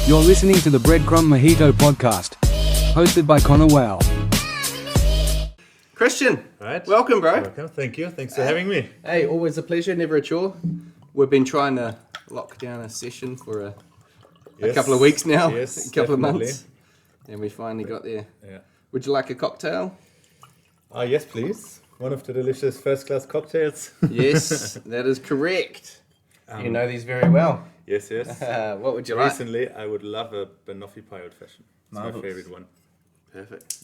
You're listening to the Breadcrumb Mojito podcast, hosted by Connor Whale. Christian, Right. welcome, bro. Welcome. Thank you. Thanks for having me. Hey, always a pleasure, never a chore. We've been trying to lock down a session for a couple of weeks now, Yes, a couple definitely. of months, and we finally got there. Yeah. Would you like a cocktail? Yes, please. One of the delicious first-class cocktails. Yes, that is correct. You know these very well. Yes, yes. What would you like? Recently, I would love a banoffee pie old fashioned. It's my Marvelous. favorite one. Perfect.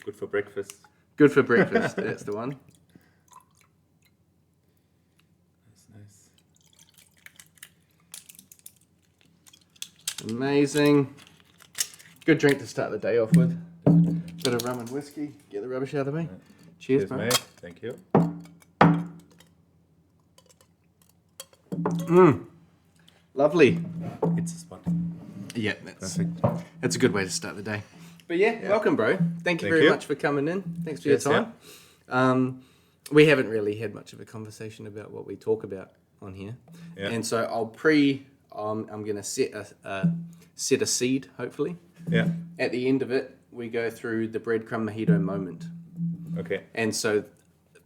Good for breakfast. Good for breakfast, that's the one. That's nice. Amazing. Good drink to start the day off with. Bit of rum and whiskey, get the rubbish out of me. Cheers, Cheers, mate. mate. Thank you. Lovely. It's a spot. Yeah, that's Perfect. a good way to start the day. But yeah, welcome, bro. Thank you Thank very you. much for coming in. Thanks for Yes, your time. We haven't really had much of a conversation about what we talk about on here, Yeah. and so I'm going to set a seed. Hopefully, Yeah. at the end of it, we go through the breadcrumb mojito moment, Okay. and so.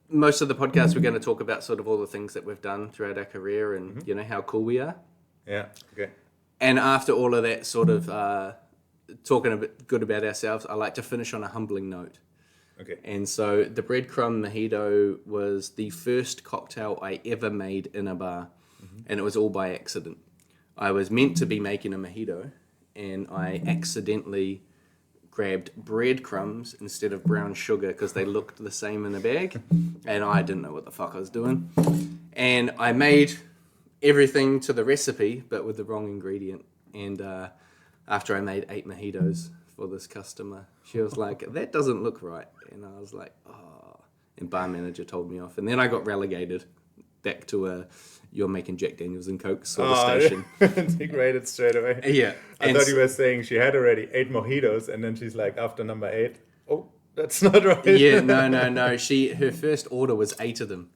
Most of the podcast, we're going to talk about sort of all the things that we've done throughout our career and, you know, how cool we are. Yeah. Okay. And after all of that sort of talking a bit good about ourselves, I like to finish on a humbling note. Okay. And so the breadcrumb mojito was the first cocktail I ever made in a bar. And it was all by accident. I was meant to be making a mojito and I accidentally grabbed breadcrumbs instead of brown sugar because they looked the same in the bag, and I didn't know what the fuck I was doing. And I made everything to the recipe, but with the wrong ingredient. And after I made 8 mojitos for this customer, she was like, "That doesn't look right." And I was like, "Oh." And bar manager told me off, and then I got relegated back to you're making Jack Daniels and Coke sort of station. Integrated straight away. Yeah. I And thought you were saying she had already 8 mojitos, and then she's like, after number 8, oh, that's not right. Yeah, no. Her first order was 8 of them,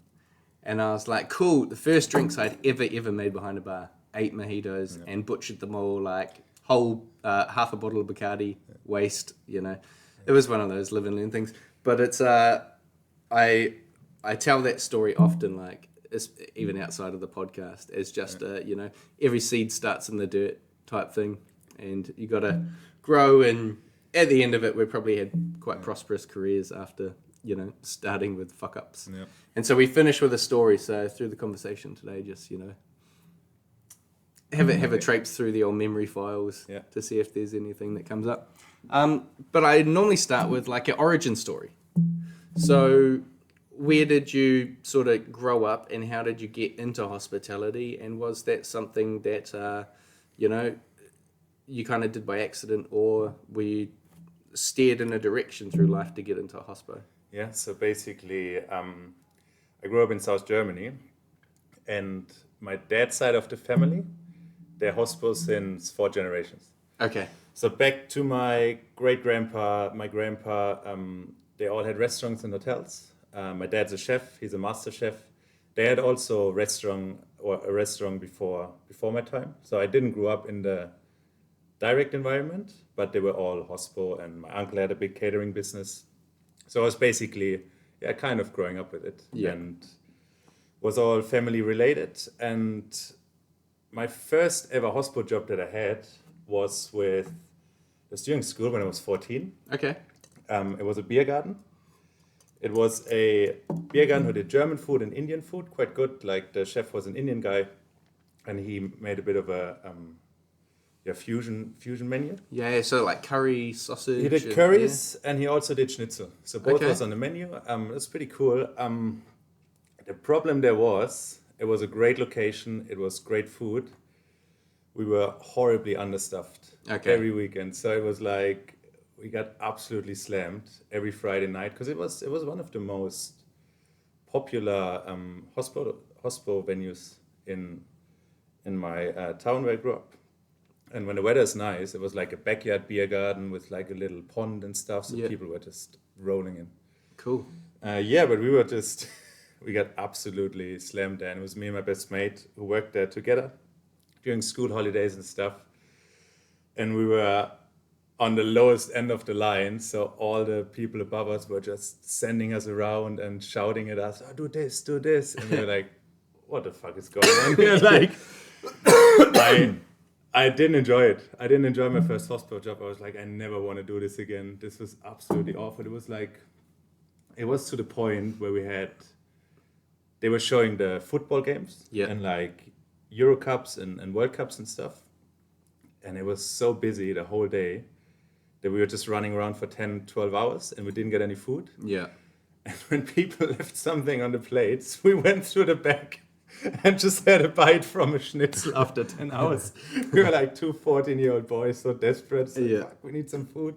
and I was like, "Cool." The first drinks I'd ever made behind a bar, 8 mojitos, and butchered them all like whole half a bottle of Bacardi waste. You know, it was one of those live and learn things. But it's I tell that story often, like even outside of the podcast, as just you know, every seed starts in the dirt type thing, and you got to grow. And at the end of it, we probably had quite prosperous careers after, you know, starting with fuck ups. Yeah. And so we finish with a story. So through the conversation today, just, you know, have a traipse through the old memory files to see if there's anything that comes up. But I normally start with like an origin story. So where did you sort of grow up, and how did you get into hospitality? And was that something that, you know, you kind of did by accident, or were you steered in a direction through life to get into hospo? Yeah, so basically, I grew up in South Germany, and my dad's side of the family, they're Hospo since 4 generations. Okay. So back to my great-grandpa, my grandpa, they all had restaurants and hotels. My dad's a chef, he's a master chef. They had also a restaurant before my time. So I didn't grow up in the direct environment, but they were all Hospo, and my uncle had a big catering business. So I was basically, kind of growing up with it, and was all family related. And my first ever Hospo job that I had was during school when I was 14. Okay. It was a beer garden. It was a beer garden who did German food and Indian food, quite good. Like the chef was an Indian guy, and he made a bit of a fusion menu. Yeah, so like curry, sausage. He did curries, and he also did schnitzel. So both Okay. was on the menu. It's pretty cool. The problem there was, it was a great location. It was great food. We were horribly understuffed every weekend. So it was like we got absolutely slammed every Friday night, because it was one of the most popular hospo venues in my town where I grew up. And when the weather is nice, it was like a backyard beer garden with like a little pond and stuff, so people were just rolling in. Cool. But we got absolutely slammed there. And it was me and my best mate who worked there together during school holidays and stuff. and we were on the lowest end of the line, so all the people above us were just sending us around and shouting at us, "Oh, do this," and we were like, "What the fuck is going on here?" Like, I didn't enjoy it. I didn't enjoy my first hospital job. I was like, I never want to do this again. This was absolutely awful. It was to the point where they were showing the football games and like Euro Cups and World Cups and stuff, and it was so busy the whole day that we were just running around for 10, 12 hours and we didn't get any food. Yeah. And when people left something on the plates, we went through the back and just had a bite from a schnitzel after 10 hours. We were like two 14-year-old boys, so desperate. So, fuck, we need some food.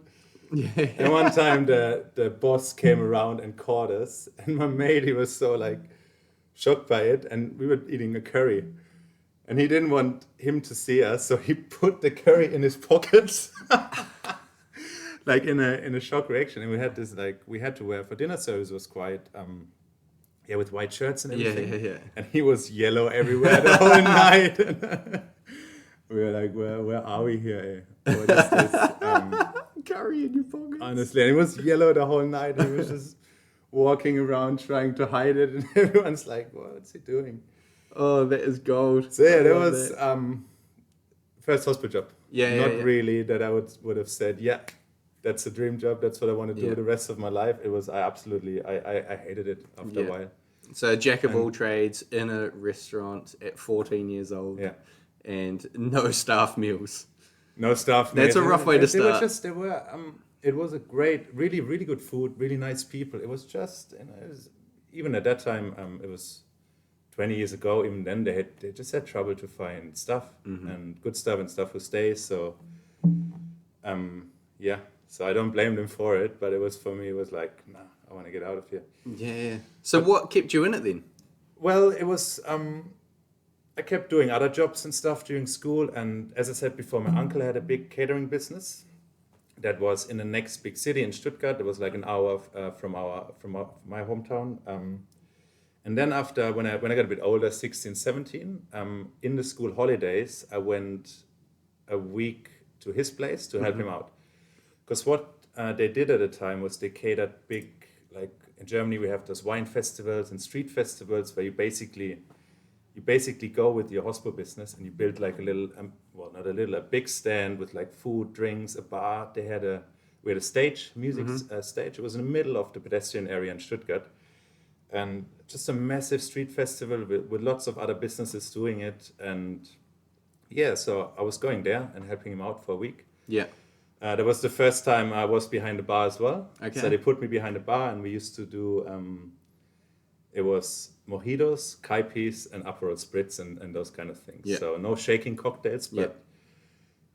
Yeah. And one time the boss came around and caught us. And my mate, he was so like shocked by it. And we were eating a curry. And he didn't want him to see us. So he put the curry in his pockets. Like in a shock reaction. And we had this, like, we had to wear for dinner service was quite... with white shirts and everything. Yeah. And he was yellow everywhere the whole night. We were like, where are we here? What is this? Curry in your pockets. Honestly, and he was yellow the whole night. And he was just walking around trying to hide it. And everyone's like, what's he doing? Oh, that is gold. So yeah, that was first hospital job. Not really that I would have said, that's a dream job. That's what I want to do the rest of my life. It was, I hated it after a while. So jack of all trades in a restaurant at 14 years old. Yeah. And no staff meals. No staff meals. That's a rough way to start. It was a great, really, really good food, really nice people. It was just, even at that time, it was 20 years ago, even then they just had trouble to find stuff and good stuff and stuff who stays. So, so I don't blame them for it, but it was, for me, it was like, nah, I want to get out of here. Yeah. So what kept you in it then? Well, it was, I kept doing other jobs and stuff during school. And as I said before, my uncle had a big catering business that was in the next big city in Stuttgart. It was like an hour from my hometown. And then after, when I got a bit older, 16, 17, in the school holidays, I went a week to his place to help him out. Because what they did at the time was they catered big, like in Germany we have those wine festivals and street festivals where you basically go with your Hospo business and you build like a little, a big stand with like food, drinks, a bar. We had a stage, music stage. It was in the middle of the pedestrian area in Stuttgart. And just a massive street festival with lots of other businesses doing it. And so I was going there and helping him out for a week. Yeah. That was the first time I was behind the bar as well. Okay. So they put me behind the bar and we used to do, it was mojitos, caipis, and Aperol Spritz and those kind of things. Yeah. So no shaking cocktails, but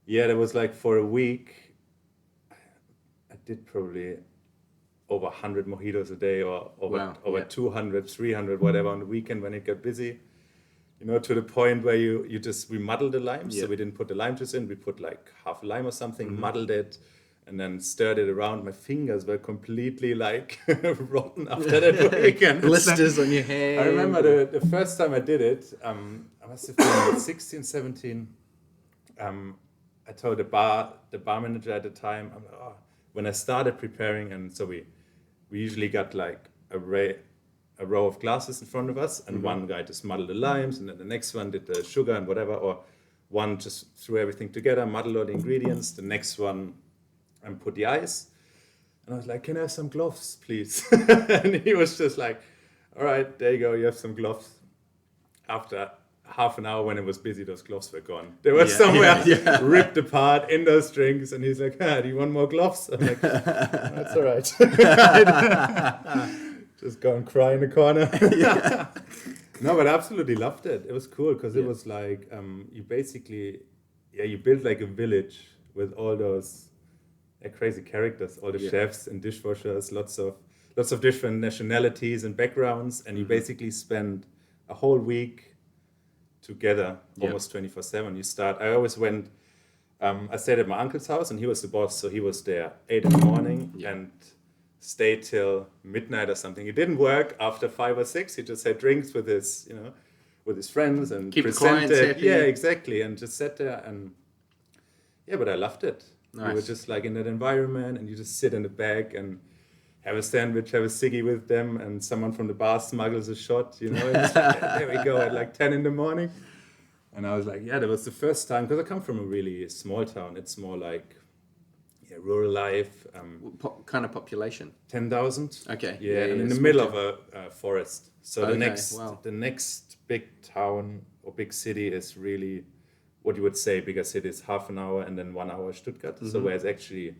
there was like for a week, I did probably over 100 mojitos a day or over 200, 300, whatever on the weekend when it got busy. You know, to the point where we muddled the lime. So we didn't put the lime juice in. We put like half a lime or something, muddled it, and then stirred it around. My fingers were completely like rotten after that weekend. Blisters on your hand. I remember the first time I did it, I must have been 16, 17. I told the bar manager at the time, when I started preparing, and so we usually got like a row of glasses in front of us, and one guy just muddled the limes, and then the next one did the sugar and whatever, or one just threw everything together, muddled all the ingredients, the next one put the ice. And I was like, can I have some gloves, please? And he was just like, all right, there you go, you have some gloves. After half an hour when it was busy, those gloves were gone. They were somewhere ripped apart in those drinks, and he's like, do you want more gloves? I'm like, that's all right. Just go and cry in the corner. No, but I absolutely loved it. It was cool because it was like you basically, you built like a village with all those crazy characters, all the chefs and dishwashers, lots of different nationalities and backgrounds, and you basically spend a whole week together, almost 24/7. I always went. I stayed at my uncle's house, and he was the boss, so he was there 8 a.m. and stayed till midnight or something. He didn't work after 5 or 6. He just had drinks with his friends and keep the clients happy. Yeah, exactly, and just sat there. And Yeah, but I loved it. Nice. You were just like in that environment, and you just sit in the back and have a sandwich, have a ciggy with them, and someone from the bar smuggles a shot, you know, and it's like, there we go, at like 10 in the morning. And I was like, yeah, that was the first time, because I come from a really small town. It's more like rural life. What kind of population? 10,000. Okay. Yeah, and in the small middle town. of a forest. So Okay, the next big town or big city is really what you would say bigger city is half an hour and then 1 hour Stuttgart. So where's actually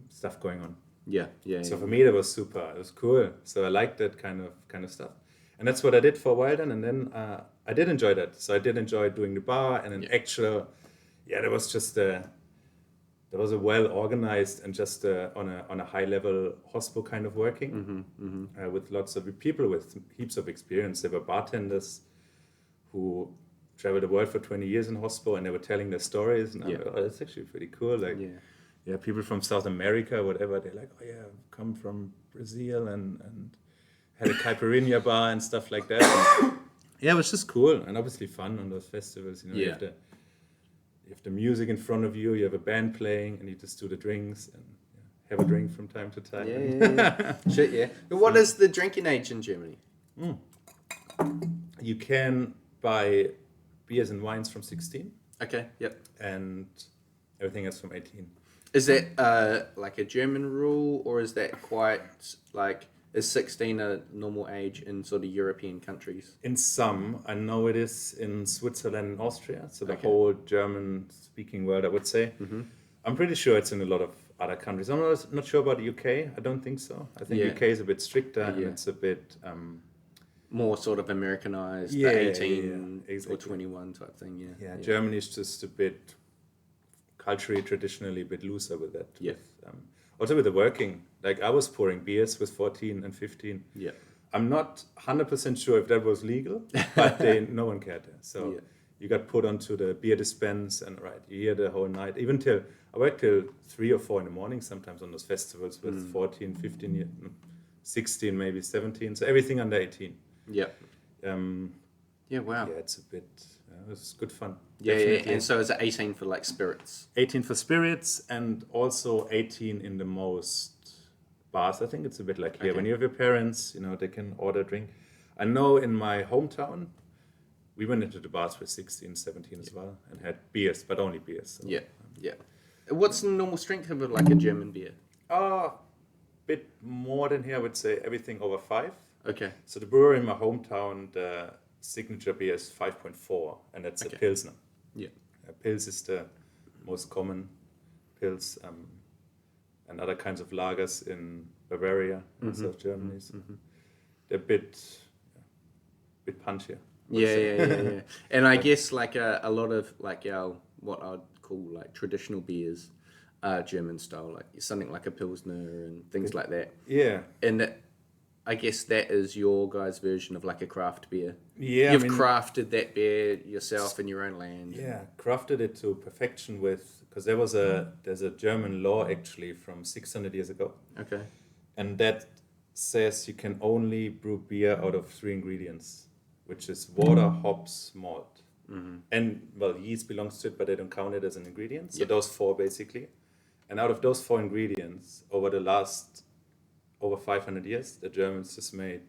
stuff going on. Yeah. So for me that was super. It was cool. So I liked that kind of stuff. And that's what I did for a while then. And then I did enjoy that. So I did enjoy doing the bar and there was just there was a well organized and just on a high level Hospo kind of working with lots of people with heaps of experience. There were bartenders who traveled the world for 20 years in Hospo, and they were telling their stories. And I was like, oh, that's actually pretty cool. Like, people from South America, whatever. They're like, oh yeah, I've come from Brazil and had a caipirinha bar and stuff like that. And, it was just cool and obviously fun on those festivals. You know, you have the music in front of you, you have a band playing, and you just do the drinks and have a drink from time to time. Shit, yeah. But what is the drinking age in Germany? You can buy beers and wines from 16. Okay, yep. And everything else from 18. Is that like a German rule, or is that quite like, is 16 a normal age in sort of European countries? In some, I know it is in Switzerland and Austria, so the whole German-speaking world, I would say. I'm pretty sure it's in a lot of other countries. I'm not sure about the UK. I don't think so. I think UK is a bit stricter and it's a bit... more sort of Americanized, 18 or 21 type thing, Yeah, Germany is just a bit culturally, traditionally a bit looser with that. Yeah. Also with the working, like I was pouring beers with 14 and 15. Yeah. I'm not 100% sure if that was legal, but no one cared. So you got put onto the beer dispense and you hear the whole night, I worked till 3 or 4 in the morning sometimes on those festivals with 14, 15, 16, maybe 17. So everything under 18. Yeah. Wow. Yeah, it's a bit, it was good fun. Yeah, and so is it 18 for like spirits? 18 for spirits and also 18 in the most bars. I think it's a bit like here. When you have your parents, you know, they can order a drink. I know in my hometown, we went into the bars with 16, 17 as well and had beers, but only beers. So, What's the normal strength of like a German beer? Bit more than here, I would say everything over 5. Okay. So the brewery in my hometown, the signature beer is 5.4, and that's a Pilsner. Yeah. Pils is the most common Pils, and other kinds of lagers in Bavaria and South Germany. So they're a bit punchier. Yeah. And I guess like a lot of like our, what I'd call like traditional beers are German style, like something like a Pilsner and things like that. Yeah. And I guess that is your guys' version of like a craft beer. Yeah, You've crafted that beer yourself in your own land. Yeah, crafted it to perfection because there's a German law actually from 600 years ago. Okay. And that says you can only brew beer out of 3 ingredients, which is water, hops, malt. And well, yeast belongs to it, but they don't count it as an ingredient. So those 4 basically. And out of those 4 ingredients, over the last over 500 years, the Germans just made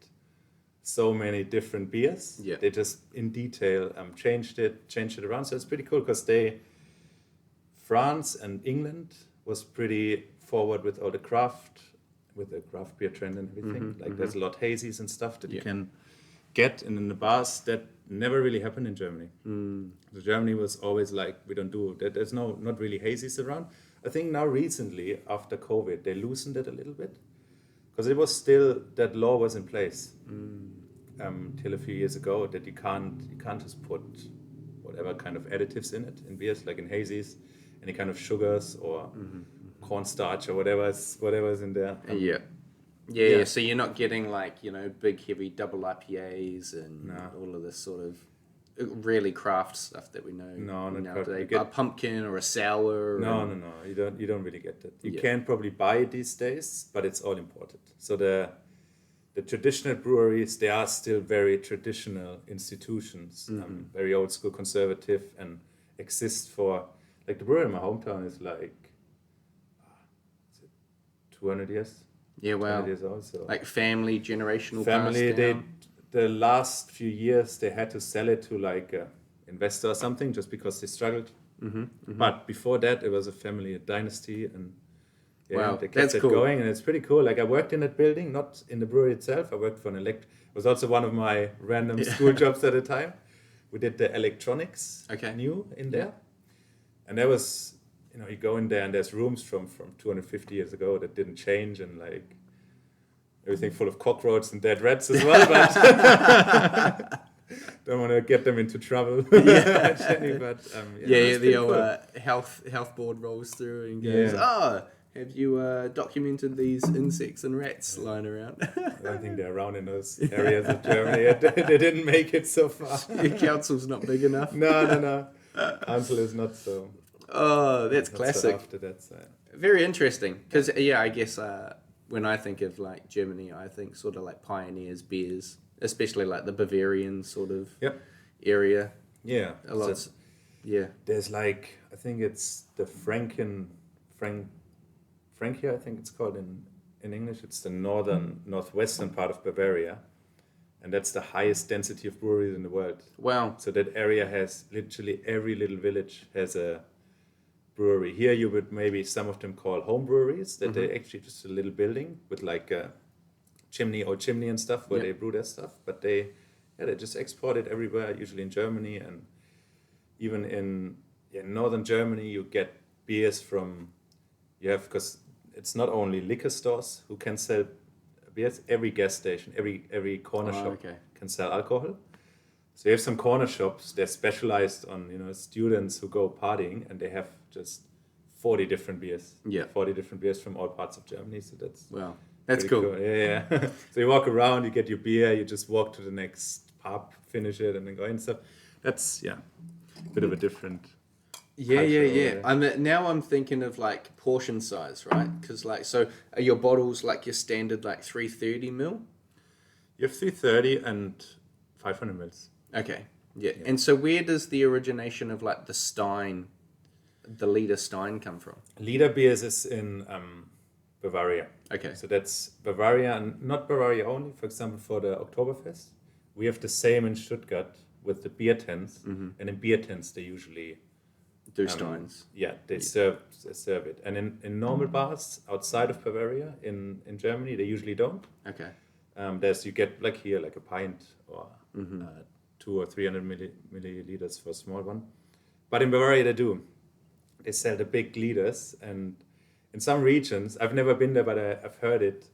so many different beers. Yeah. They just in detail changed it around. So it's pretty cool because France and England was pretty forward with all the craft beer trend and everything. There's a lot of hazies and stuff that you can get in the bars that never really happened in Germany. So Germany was always like, we don't do that. There's not really hazies around. I think now recently after COVID, they loosened it a little bit. Because it was still, that law was in place till a few years ago that you can't just put whatever kind of additives in it in beers, like in hazies, any kind of sugars or cornstarch or whatever is in there. Yeah. So you're not getting like, you know, big heavy double IPAs and all of this sort of really craft stuff that we know nowadays. A pumpkin or a sour. No. You don't really get that. You can probably buy it these days, but it's all imported. So the traditional breweries, they are still very traditional institutions, very old school, conservative, and exist for like the brewery in my hometown is like 200 years. Yeah, wow. 200 years old. So Like family, generational family, passed down. the last few years they had to sell it to like an investor or something just because they struggled. But before that, it was a family, a dynasty, and Wow, they kept that's it cool. going, and it's pretty cool. Like I worked in that building, not in the brewery itself. I worked for an it was also one of my random school jobs at the time. We did the electronics new in there, and there was, you go in there and there's rooms from 250 years ago that didn't change, and like everything full of cockroaches and dead rats as well. But don't want to get them into trouble. Jenny, but the old health board rolls through and goes, have you documented these insects and rats lying around? I don't think they're around in those areas of Germany. They didn't make it so far. Your council's not big enough. No. Council is not so. Oh, that's not classic. So after that side. Very interesting. Because, I guess when I think of like Germany, I think sort of like pioneers, beers, especially like the Bavarian sort of area. Yeah. A lot. There's like, I think it's the Frankia, I think it's called in English. It's the northwestern part of Bavaria. And that's the highest density of breweries in the world. Wow. So that area has literally every little village has a brewery. Here you would maybe some of them call home breweries, that they actually just a little building with like a chimney and stuff where they brew their stuff. But they just export it everywhere, usually in Germany, and even in northern Germany you get beers from, because it's not only liquor stores who can sell beers, every gas station, every corner shop can sell alcohol. So you have some corner shops, they're specialized on, students who go partying, and they have just 40 different beers. Yeah. 40 different beers from all parts of Germany. So that's cool. Yeah. So you walk around, you get your beer, you just walk to the next pub, finish it, and then go in. So that's, a bit of a different... Yeah. I'm thinking of like portion size, right? Because like, so are your bottles like your standard like 330 ml? You have 330 and 500 mils. Okay. Yeah. And so where does the origination of like the Stein, the liter Stein come from? Liter beers is in Bavaria. Okay. So that's Bavaria, and not Bavaria only. For example, for the Oktoberfest, we have the same in Stuttgart with the beer tents, and in beer tents they usually do Steins. They serve it. And in normal bars outside of Bavaria in Germany, they usually don't. Okay. You get like here, like a pint or 200 or 300 milliliters for a small one. But in Bavaria they do. They sell the big liters, and in some regions, I've never been there, but I've heard it,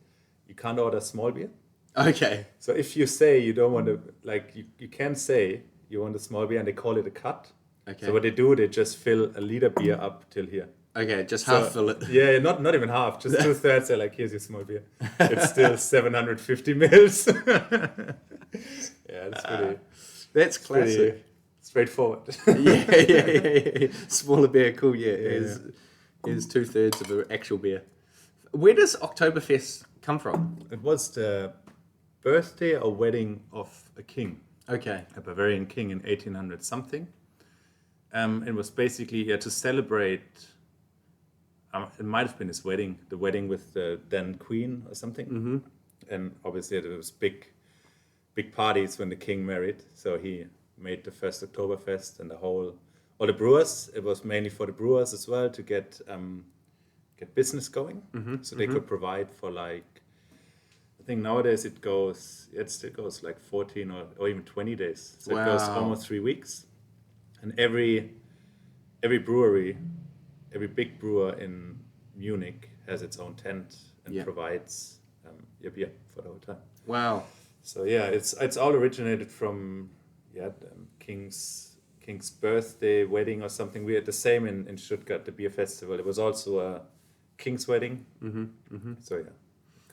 you can't order small beer. Okay. So if you say you don't want to, like you can say you want a small beer and they call it a cut. Okay. So what they do, they just fill a liter beer up till here. Okay, just half fill it. Yeah, not even half, just 2/3. They're like, here's your small beer. It's still 750 mils. That's pretty. That's classic. Pretty straightforward. Yeah. Smaller beer, cool. Yeah. Here's 2/3 of an actual beer. Where does Oktoberfest come from? It was the birthday or wedding of a king. Okay. A Bavarian king in 1800 something. It was basically to celebrate. It might have been his wedding, the wedding with the then queen or something. Mm-hmm. And obviously there was big parties when the king married. So he made the first Oktoberfest and all the brewers. It was mainly for the brewers as well to get business going. Mm-hmm. So they could provide for like, I think nowadays it still goes like 14 or even 20 days. So it goes almost 3 weeks. And every brewery, every big brewer in Munich has its own tent and provides your beer for the whole time. Wow. So it's all originated from the king's birthday, wedding or something. We had the same in Stuttgart, the beer festival. It was also a king's wedding. Mm-hmm. Mm-hmm. So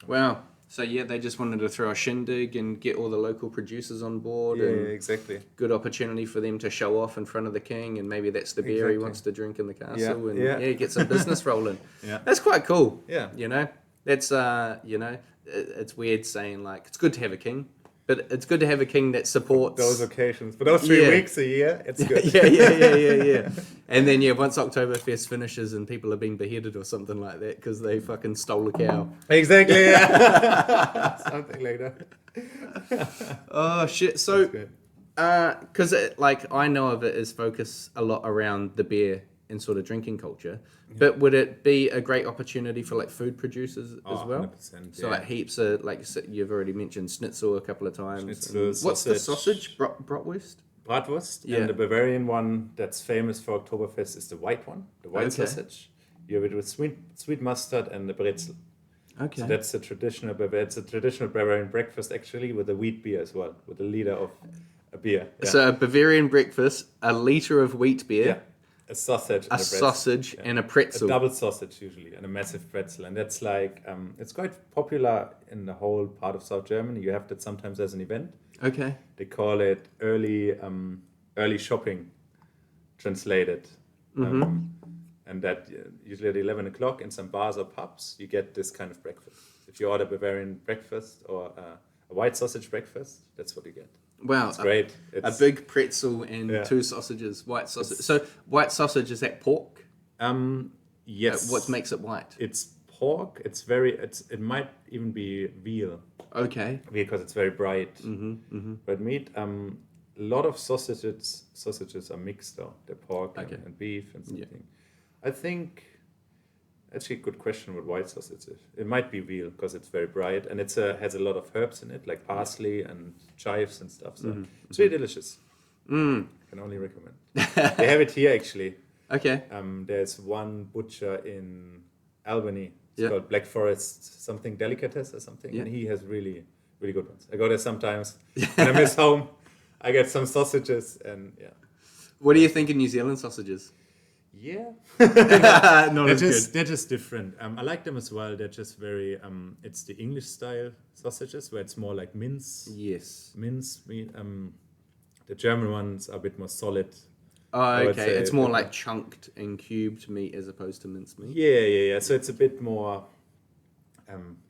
Wow. So they just wanted to throw a shindig and get all the local producers on board. Yeah, and exactly. Good opportunity for them to show off in front of the king, and maybe that's the beer he wants to drink in the castle, and get some business rolling. Yeah, that's quite cool. Yeah, that's it's weird saying like it's good to have a king, but it's good to have a king that supports those occasions. For those 3 weeks a year, it's good. Yeah. And then once Oktoberfest finishes and people are being beheaded or something like that because they fucking stole a cow. Exactly. Yeah. Something like that. Oh shit! So, Good. because like I know of it as focus a lot around the beer and sort of drinking culture, but would it be a great opportunity for like food producers as well? 100%, So yeah. like heaps of like you've already mentioned schnitzel a couple of times. Schnitzel, And what's the sausage. sausage? Bratwurst. Bratwurst, Yeah. and the Bavarian one that's famous for Oktoberfest is the white one, the white Okay. sausage. You have it with sweet mustard and the brezel. Okay. So that's a traditional Bavarian breakfast actually, with a wheat beer as well, with a liter of a beer. Yeah. So a Bavarian breakfast, a liter of wheat beer, Yeah. A sausage, and a pretzel. sausage, Yeah. and a A pretzel. double sausage usually, and a massive pretzel, and that's like it's quite popular in the whole part of South Germany. You have that sometimes as an event. Okay. They call it early shopping, translated. And that usually at 11 o'clock in some bars or pubs, you get this kind of breakfast. If you order Bavarian breakfast or a white sausage breakfast, that's what you get. Wow. It's great. A big pretzel and 2 sausages, white sausage. So white sausage, is that pork? Yes. What makes it white? It's pork. It might even be veal. Okay. Because it's very bright. Red meat. A lot of sausages are mixed though. They're pork and beef and something. I think actually good question what white sausage is. It might be veal because it's very bright and it's has a lot of herbs in it, like parsley and chives and stuff. So it's really delicious. I can only recommend. They have it here actually. Okay. There's one butcher in Albany. It's called Black Forest something delicatessen or something, and he has really, really good ones. I go there sometimes when I miss home. I get some sausages and What do you think of New Zealand sausages? Yeah, Not as good. they're just different. I like them as well. They're just very. It's the English style sausages where it's more like mince meat. The German ones are a bit more solid. Oh, okay. It's more like chunked and cubed meat as opposed to minced meat. Yeah. So it's a bit more.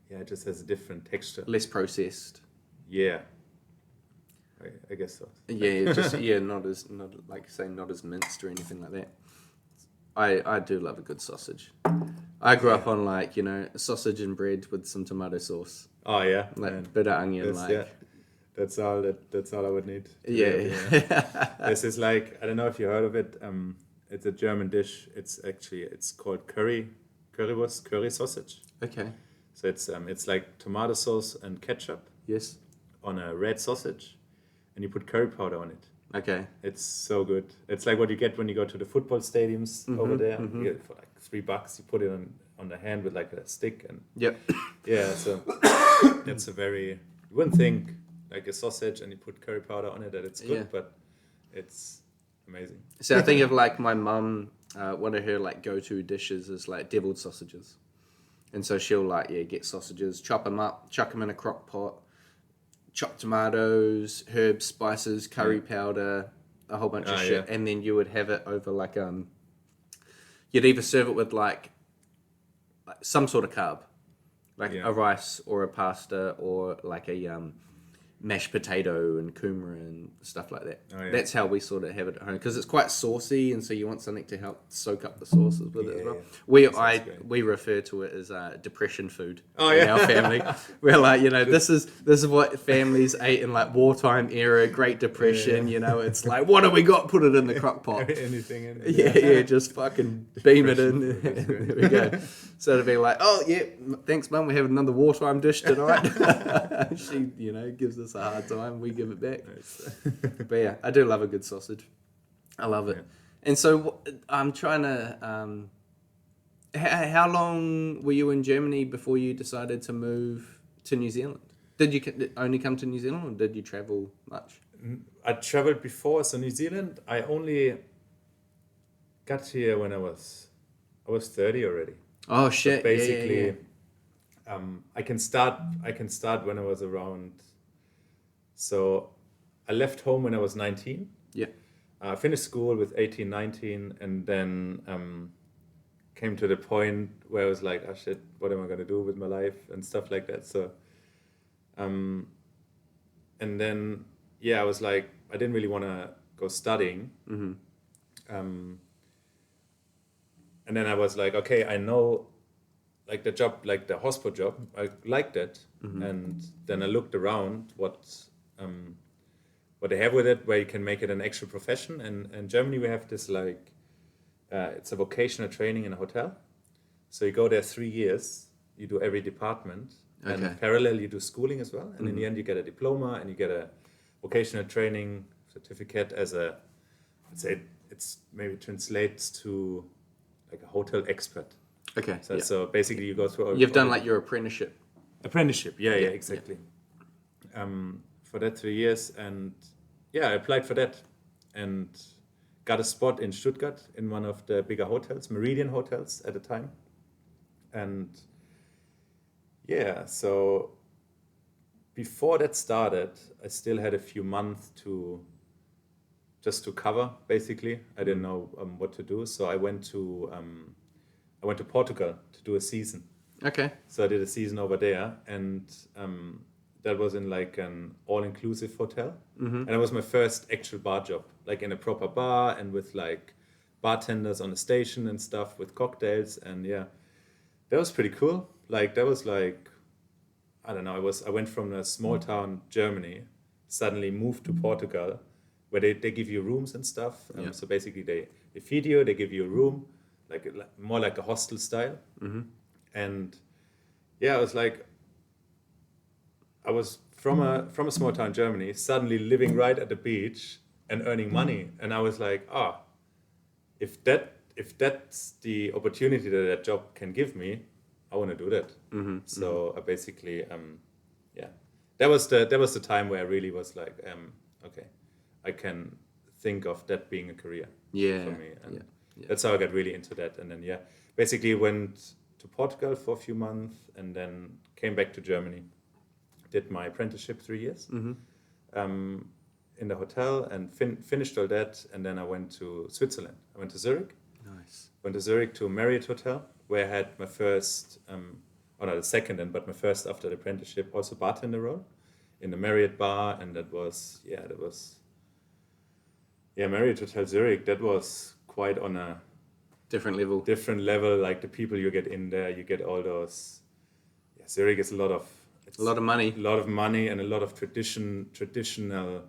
It just has a different texture. Less processed. Yeah. I guess so. Yeah, not as minced or anything like that. I do love a good sausage. I grew up on sausage and bread with some tomato sauce. Oh yeah, like bitter onion, That's all I would need. Yeah. This is like, I don't know if you heard of it. It's a German dish. It's called currywurst, curry sausage. Okay. So it's like tomato sauce and ketchup. Yes. On a red sausage, and you put curry powder on it. Okay. It's so good. It's like what you get when you go to the football stadiums over there. You get it for like $3. You put it on the hand with like a stick, and so it's a very, you wouldn't think like a sausage and you put curry powder on it that it's good, but it's amazing. So I think of like my mum, one of her like go-to dishes is like deviled sausages, and so she'll get sausages, chop them up, chuck them in a crock pot, chopped tomatoes, herbs, spices, curry powder, a whole bunch of shit, and then you would have it over like you'd either serve it with like some sort of carb, like a rice or a pasta or like a mashed potato and kumara and stuff like that. That's how we sort of have it at home because it's quite saucy, and so you want something to help soak up the sauces with it as well. We refer to it as depression food in our family. We're like, this is what families ate in like wartime era, Great Depression. It's like, what do we got? Put it in the crock pot. Anything in it. Just fucking beam it in. There we go. So to be like, oh yeah, thanks mum, we have another wartime dish tonight. She gives us a hard time, we give it back. But yeah, I do love a good sausage. I love it. And so I'm trying to how long were you in Germany before you decided to move to New Zealand? Did you only come to New Zealand, or did you travel much? I traveled before, so New Zealand I only got here when I was 30 already. Oh shit. So basically I can start when I was around. So I left home when I was 19. Yeah. I finished school with 18, 19, and then came to the point where I was like, oh shit, what am I going to do with my life and stuff like that. So, and then, I was like, I didn't really want to go studying. And then I was like, okay, I know like the job, like the Hospo job, I liked it. And then I looked around what they have with it, where you can make it an actual profession. And in Germany, we have this like, it's a vocational training in a hotel. So you go there 3 years, you do every department, and parallel you do schooling as well. And in the end, you get a diploma and you get a vocational training certificate as a, I'd say it's maybe translates to like a hotel expert. Okay. So basically you go through... You've done like your apprenticeship. Apprenticeship, yeah, exactly. For that 3 years, and I applied for that and got a spot in Stuttgart in one of the bigger hotels, Meridian hotels at the time. And so before that started, I still had a few months to cover, basically. I didn't know what to do, so I went to Portugal to do a season. Okay. So I did a season over there, and that was in like an all-inclusive hotel. And it was my first actual bar job, like in a proper bar and with like bartenders on the station and stuff with cocktails. And that was pretty cool. Like that was like, I don't know, I went from a small town, Germany, suddenly moved to Portugal, where they give you rooms and stuff. So basically they feed you, they give you a room, like more like a hostel style. And I was like, I was from a small town, Germany, suddenly living right at the beach and earning money. And I was like, if that's the opportunity that job can give me, I want to do that. So I basically, that was the time where I really was like, okay, I can think of that being a career for me. And that's how I got really into that. And then, basically went to Portugal for a few months and then came back to Germany. Did my apprenticeship 3 years in the hotel and finished all that. And then I went to Switzerland. I went to Zurich. Nice. Went to Zurich to a Marriott hotel where I had my first, the second, but my first after the apprenticeship, also bartender role in the Marriott bar. And that was Marriott Hotel Zurich. That was quite on a different level. Like the people you get in there, you get all those. Zurich is a lot of money and a lot of traditional,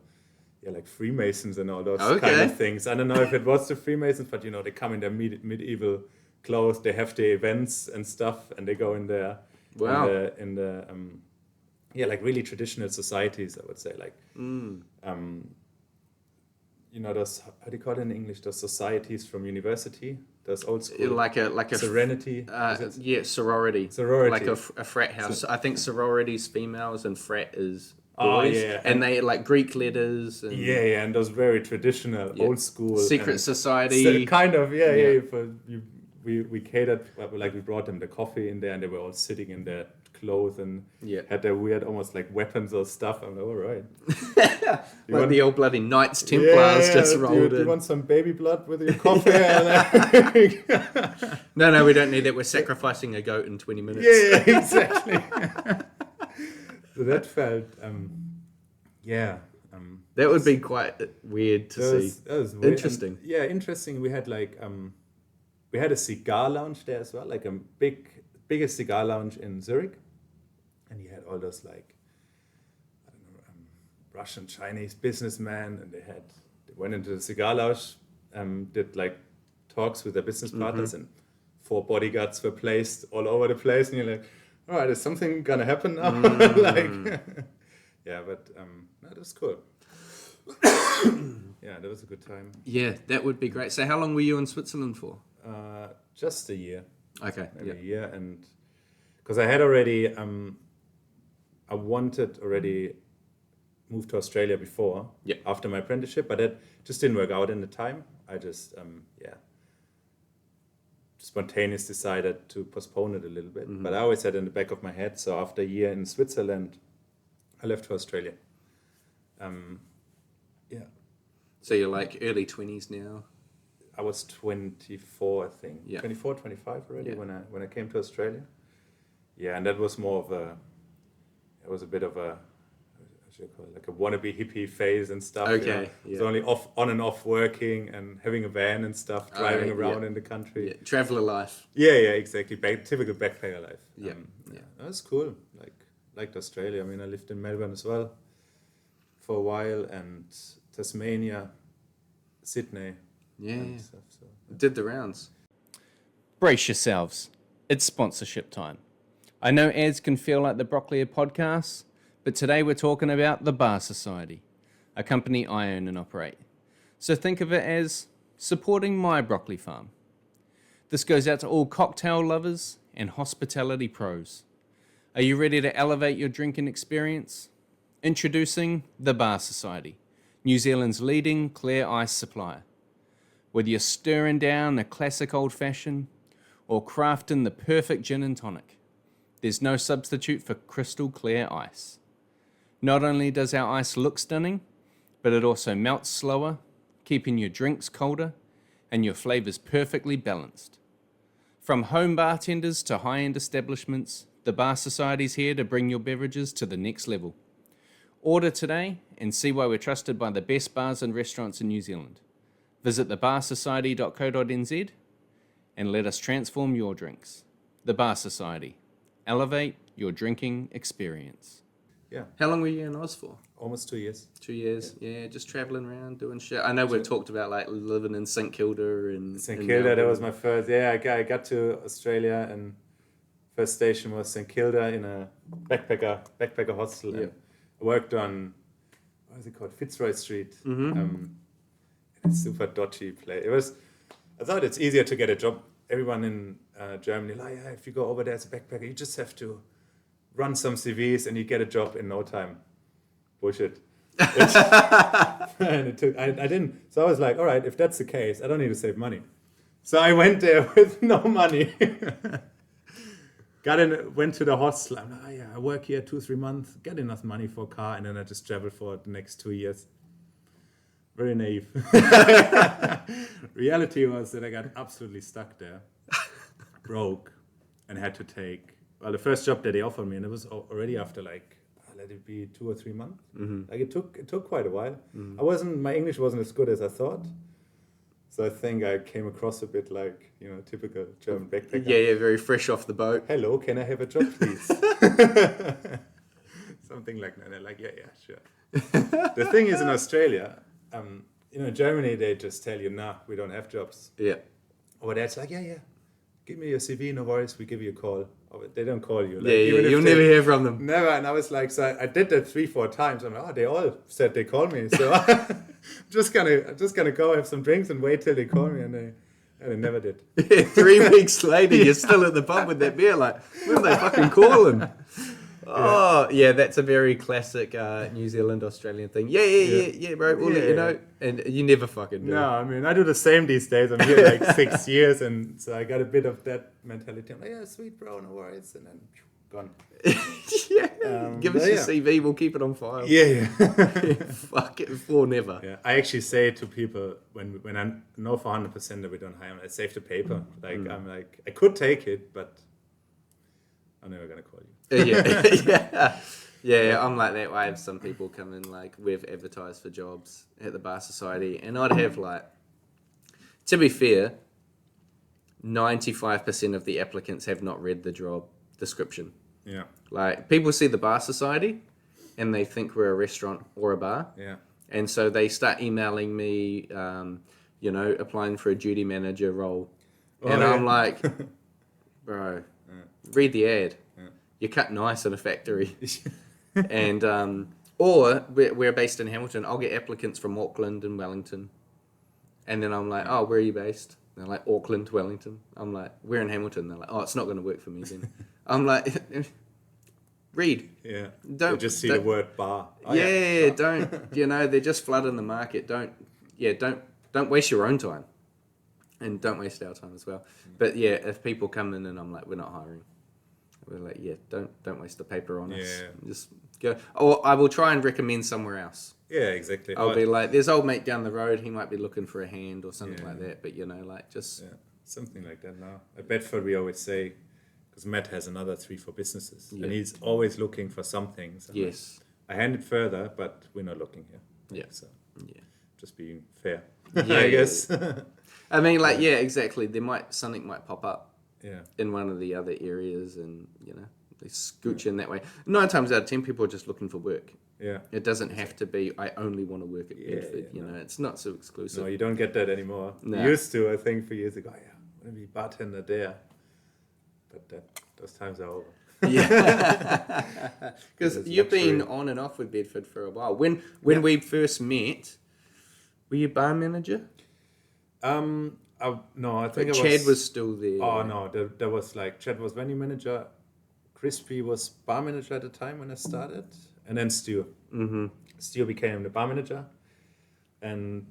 like Freemasons and all those kind of things. I don't know if it was the Freemasons, but they come in their medieval clothes, they have the events and stuff, and they go in there. Wow. In the like really traditional societies, I would say, like those, how do you call it in English? Those societies from university, those old school, like a serenity. Sorority. Like a frat house. I think sorority's females and frat is boys. And they like Greek letters. And and those very traditional, old school secret society. Kind of, we catered, like we brought them the coffee in there, and they were all sitting in their clothes and had their weird, almost like weapons or stuff. I'm like, all right. Like the old bloody Knights Templars just rolled in. Do you want some baby blood with your coffee? No, we don't need that. We're sacrificing a goat in 20 minutes. Yeah, exactly. So that felt, that would be quite weird to see. That was weird. Interesting. And, interesting. We had like, we had a cigar lounge there as well, like a biggest cigar lounge in Zurich. And you had all those like, I don't know, Russian, Chinese businessmen, and they went into the cigar lounge, did like talks with their business partners, and 4 bodyguards were placed all over the place, and you're like, all right, is something gonna happen now? But that was cool. That was a good time. Yeah, that would be great. So how long were you in Switzerland for? Just a year. Okay. Maybe a year, and because I had already, I wanted already moved to Australia before, after my apprenticeship, but that just didn't work out in the time. I just, spontaneously decided to postpone it a little bit. But I always had in the back of my head, so after a year in Switzerland, I left for Australia. So you're like early 20s now? I was 24, I think. 24, 25 already when I came to Australia. Yeah, and that was more of it was a bit of a should I call it, like a wannabe hippie phase and stuff. Okay, It's only on and off working and having a van and stuff, driving around in the country. Yeah. Traveler life. Yeah, exactly. Typical backpacker life. Yeah. That's cool. Liked Australia. I mean, I lived in Melbourne as well for a while, and Tasmania, Sydney. Yeah. And stuff, so. Did the rounds. Brace yourselves. It's sponsorship time. I know ads can feel like the Broccoli podcasts, but today we're talking about the Bar Society, a company I own and operate. So think of it as supporting my broccoli farm. This goes out to all cocktail lovers and hospitality pros. Are you ready to elevate your drinking experience? Introducing the Bar Society, New Zealand's leading clear ice supplier. Whether you're stirring down a classic old-fashioned or crafting the perfect gin and tonic, there's no substitute for crystal clear ice. Not only does our ice look stunning, but it also melts slower, keeping your drinks colder and your flavors perfectly balanced. From home bartenders to high-end establishments, the Bar Society's here to bring your beverages to the next level. Order today and see why we're trusted by the best bars and restaurants in New Zealand. Visit thebarsociety.co.nz and let us transform your drinks. The Bar Society. Elevate your drinking experience. Yeah. How long were you in Oz for? Almost 2 years. 2 years. Yeah, just traveling around doing shit. I know we've talked about like living in St Kilda and St and Kilda, that Melbourne. was my first. Yeah, I got to Australia, and first station was St Kilda in a backpacker hostel. Yeah. And I worked on, what is it called, Fitzroy Street. Mm-hmm. It's super dodgy place. I thought it's easier to get a job. Everyone in Germany, like, yeah, if you go over there as a backpacker, you just have to run some CVs and you get a job in no time. Bullshit. And I didn't. So I was like, all right, if that's the case, I don't need to save money. So I went there with no money. Went to the hostel. I'm like, oh, yeah, I work here 2-3 months, get enough money for a car, and then I just travel for the next 2 years. Very naive. Reality was that I got absolutely stuck there, broke, and had to take, well, the first job that they offered me, and it was already after like, let it be 2 or 3 months. Mm-hmm. Like it took quite a while. My English wasn't as good as I thought. So I think I came across a bit like, typical German backpacker. Yeah, very fresh off the boat. Hello, can I have a job, please? Something like that. And they're like, yeah, sure. The thing is, in Australia, in Germany, they just tell you, nah, we don't have jobs. Yeah. Over there, it's like, yeah, give me your CV, no worries, we give you a call. They don't call you. Like, Yeah, even if you'll never hear from them. Never, and I was like, so I did that 3-4 times. I'm like, they all said they call me, so I'm just gonna go have some drinks and wait till they call me, and they never did. Yeah, 3 weeks later, you're still at the pub with that beer, like, when are they fucking calling? Oh, yeah, that's a very classic New Zealand Australian thing. Yeah, bro, we'll let you know. And you never fucking do. No, I mean, I do the same these days. I'm here like 6 years, and so I got a bit of that mentality. I'm like, yeah, sweet, bro, no worries, and then gone. Give us your CV, we'll keep it on file. Yeah. Fuck it, for never. Yeah, I actually say to people when I know for 100% that we don't hire them, I save the paper. Like I'm like, I could take it, but I'm never gonna call you. Yeah, I'm like that. I have some people come in, like, we've advertised for jobs at the Bar Society, and I'd have, like, to be fair, 95% of the applicants have not read the job description. Yeah. Like, people see the Bar Society and they think we're a restaurant or a bar. Yeah. And so they start emailing me, applying for a duty manager role. And I'm like, bro, read the ad. Yeah. You cut nice in a factory. And, or we're based in Hamilton. I'll get applicants from Auckland and Wellington. And then I'm like, oh, where are you based? And they're like, Auckland, Wellington. I'm like, we're in Hamilton. They're like, oh, it's not going to work for me then. I'm like, read. Yeah. Don't you just see the word bar. Bar. Don't. They're just flooding the market. Don't waste your own time, and don't waste our time as well. But yeah, if people come in and I'm like, we're not hiring, we're like, yeah, don't waste the paper on us. Just go. Or I will try and recommend somewhere else. Yeah, exactly. I'll be like, there's old mate down the road. He might be looking for a hand or something like that. But something like that now. At Bedford, we always say, because Matt has another 3-4 businesses, Yeah. and he's always looking for something. So yes. I hand it further, but we're not looking here. Yeah. So Yeah. just being fair, Yeah, I guess. I mean, like, yeah, exactly. Something might pop up Yeah. in one of the other areas, and they scooch in that way. 9 times out of 10, people are just looking for work. Yeah. It doesn't have to be, I only want to work at Yeah, Bedford. yeah, no. It's not so exclusive. No, you don't get that anymore. No. You used to, I think, 4 years ago. Yeah, I want to be bartender there. But those times are over. Yeah, because It's you've been luxury. on and off with Bedford for a while. When we first met, were you bar manager? No, I think Chad was still there. Oh no, there was like Chad was venue manager, Crispy was bar manager at the time when I started, and then Stu. Mm-hmm. Stu became the bar manager, and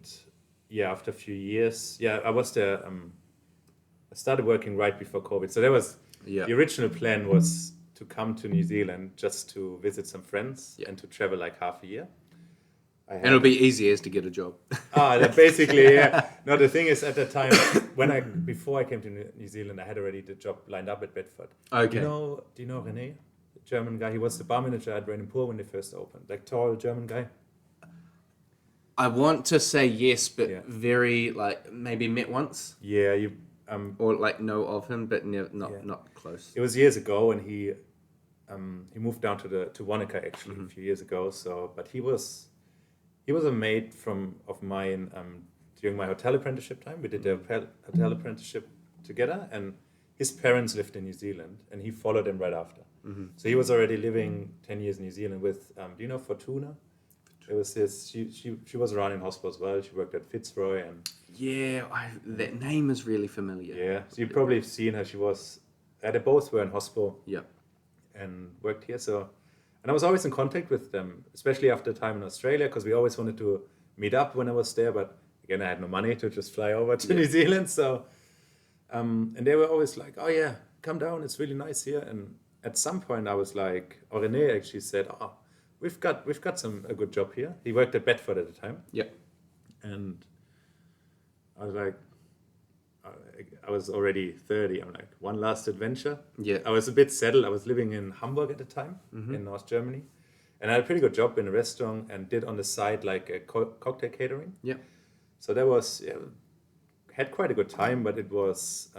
yeah, after a few years, I was there. I started working right before COVID, so there was the original plan was to come to New Zealand just to visit some friends and to travel like half a year. And it'll be easy as to get a job. That basically, yeah. No, the thing is, at the time, before I came to New Zealand, I had already the job lined up at Bedford. Okay. Do you know René, the German guy? He was the bar manager at Rainbow when they first opened. Like tall German guy. I want to say yes, but Yeah. very like maybe met once Yeah, or like know of him, but not close. it was years ago, and he moved down to Wanaka actually a few years ago. So, but he was a mate of mine during my hotel apprenticeship time. We did the hotel apprenticeship together, and his parents lived in New Zealand, and he followed them right after. Mm-hmm. So he was already living 10 years in New Zealand with, do you know Fortuna? It was she was around in Hospo as well. She worked at Fitzroy, and Yeah, that name is really familiar. yeah, so you've probably seen her. They both were in Hospo. Yeah. And worked here. So, and I was always in contact with them, especially after time in Australia, because we always wanted to meet up when I was there. But again, I had no money to just fly over to New Zealand. So, and they were always like, "Oh yeah, come down. It's really nice here." And at some point, I was like, or René actually said, "Oh, we've got a good job here." He worked at Bedford at the time. Yeah. And I was like, I was already 30. I'm like, one last adventure. Yeah. I was a bit settled. I was living in Hamburg at the time, in North Germany. And I had a pretty good job in a restaurant and did on the side like a cocktail catering. Yeah. So that was, had quite a good time, but it was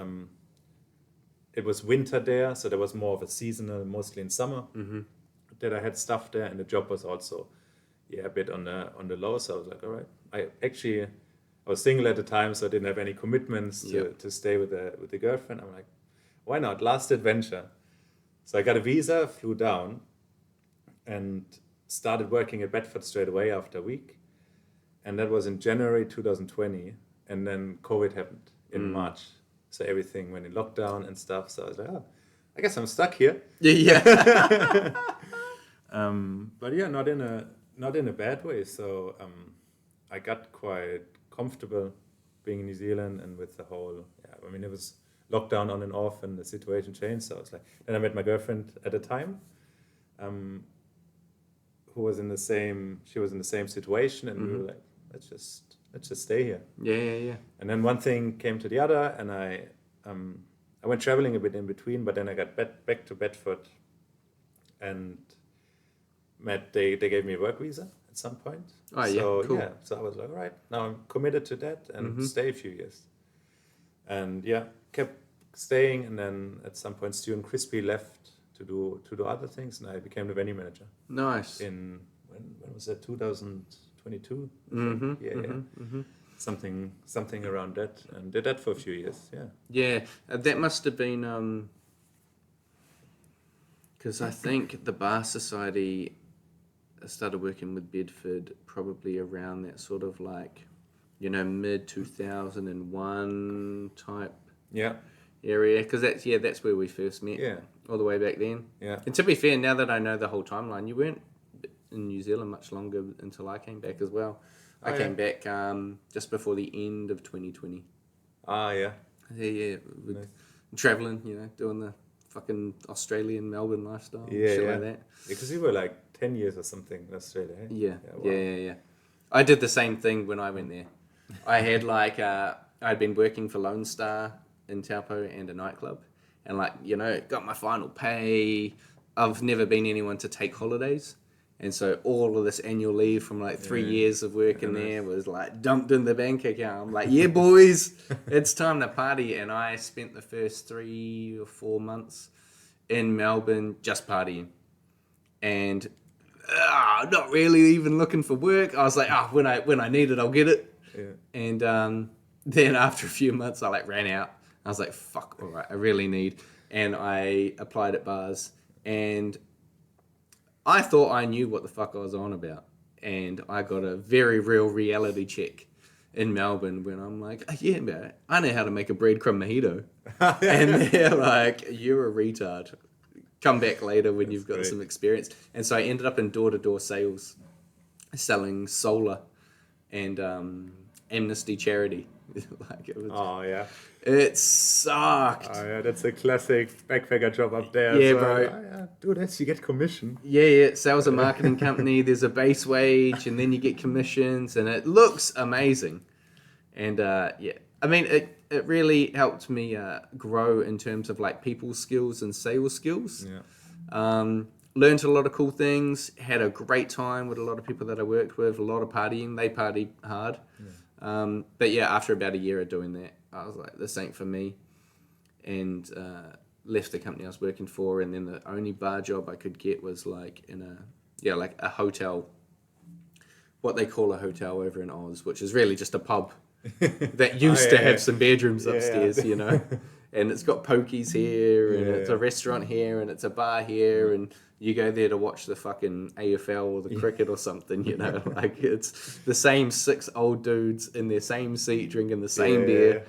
winter there. So there was more of a seasonal, mostly in summer, that I had stuff there. And the job was also, a bit on the low. So I was like, all right. I was single at the time, so I didn't have any commitments to stay with the girlfriend. I'm like, why not? Last adventure. So I got a visa, flew down, and started working at Bedford straight away after a week. And that was in January 2020. And then COVID happened in March. So everything went in lockdown and stuff. So I was like, I guess I'm stuck here. Yeah. But yeah, not in a bad way. So I got quite comfortable being in New Zealand and with the whole, it was lockdown on and off and the situation changed. So I was like, then I met my girlfriend at the time, who was in the same situation, and we were like, let's just stay here. Yeah. And then one thing came to the other, and I went traveling a bit in between, but then I got back to Bedford, and they gave me a work visa at some point. Oh, yeah, cool. So I was like, all right, now I'm committed to that and stay a few years. And kept staying, and then at some point Stu and Crispy left to do other things, and I became the venue manager. Nice. In when was that? 2022. Something around that, and did that for a few years. Yeah, that must have been because I think the Bar Society started working with Bedford probably around that sort of like, mid 2001 type area, because that's where we first met. All the way back then. And to be fair, now that I know the whole timeline, you weren't in New Zealand much longer until I came back as well. I came back just before the end of 2020. Nice. Traveling, doing the fucking Australian Melbourne lifestyle, shit like that. Because you were like 10 years or something in Australia, eh? Yeah. I did the same thing when I went there. I had I'd been working for Lone Star in Taupo and a nightclub, and got my final pay. I've never been anyone to take holidays, And so all of this annual leave from like 3 years of working there was like dumped in the bank account. I'm like, yeah, boys, it's time to party. And I spent the first 3 or 4 months in Melbourne just partying. And not really even looking for work. I was like, when I need it, I'll get it. Yeah. And then after a few months, I like ran out. I was like, fuck, all right, I really need. And I applied at bars. And I thought I knew what the fuck I was on about. And I got a very real reality check in Melbourne when I'm like, yeah, man, I know how to make a breadcrumb mojito. And they're like, you're a retard. Come back later when you've got some experience. And so I ended up in door-to-door sales, selling solar and Amnesty charity. Like it was, it sucked. Oh yeah, that's a classic backpacker job up there. Yeah, so, bro. Do this, you get commission. Yeah. Sales and marketing company. There's a base wage, and then you get commissions, and it looks amazing. And I mean, it really helped me grow in terms of like people skills and sales skills. Yeah. Learned a lot of cool things. Had a great time with a lot of people that I worked with. A lot of partying. They party hard. Yeah. But yeah, after about a year of doing that, I was like, this ain't for me. And left the company I was working for. And then the only bar job I could get was like in a hotel. What they call a hotel over in Oz, which is really just a pub that used to have some bedrooms upstairs, you know. And it's got pokies here, and it's a restaurant here, and it's a bar here, and you go there to watch the fucking AFL or the cricket or something, you know. Like, it's the same 6 old dudes in their same seat drinking the same beer.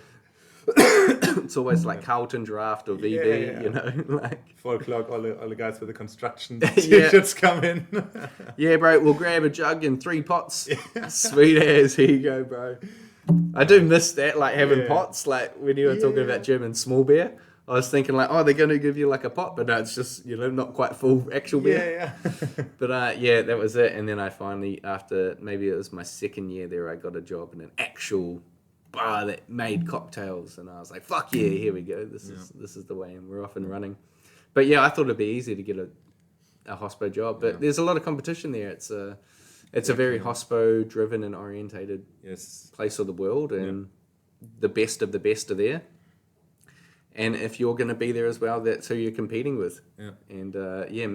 It's always like Carlton Draft or VB, you know. Like 4 o'clock, all the guys with the construction t-shirts come in. Yeah, bro, we'll grab a jug and 3 pots. Sweet as, here you go, bro. I do miss that, like having pots, like when you were talking about German small beer. I was thinking like, they're going to give you like a pot, but no, it's just, you know, not quite full actual beer. But that was it. And then I finally, after maybe it was my 2nd year there, I got a job in an actual bar that made cocktails, and I was like, fuck yeah, here we go. This is the way, and we're off and running. But yeah, I thought it'd be easy to get a hospo job, but there's a lot of competition there. It's a very hospo driven and orientated place of the world, and the best of the best are there. And if you're going to be there as well, that's who you're competing with. Yeah. And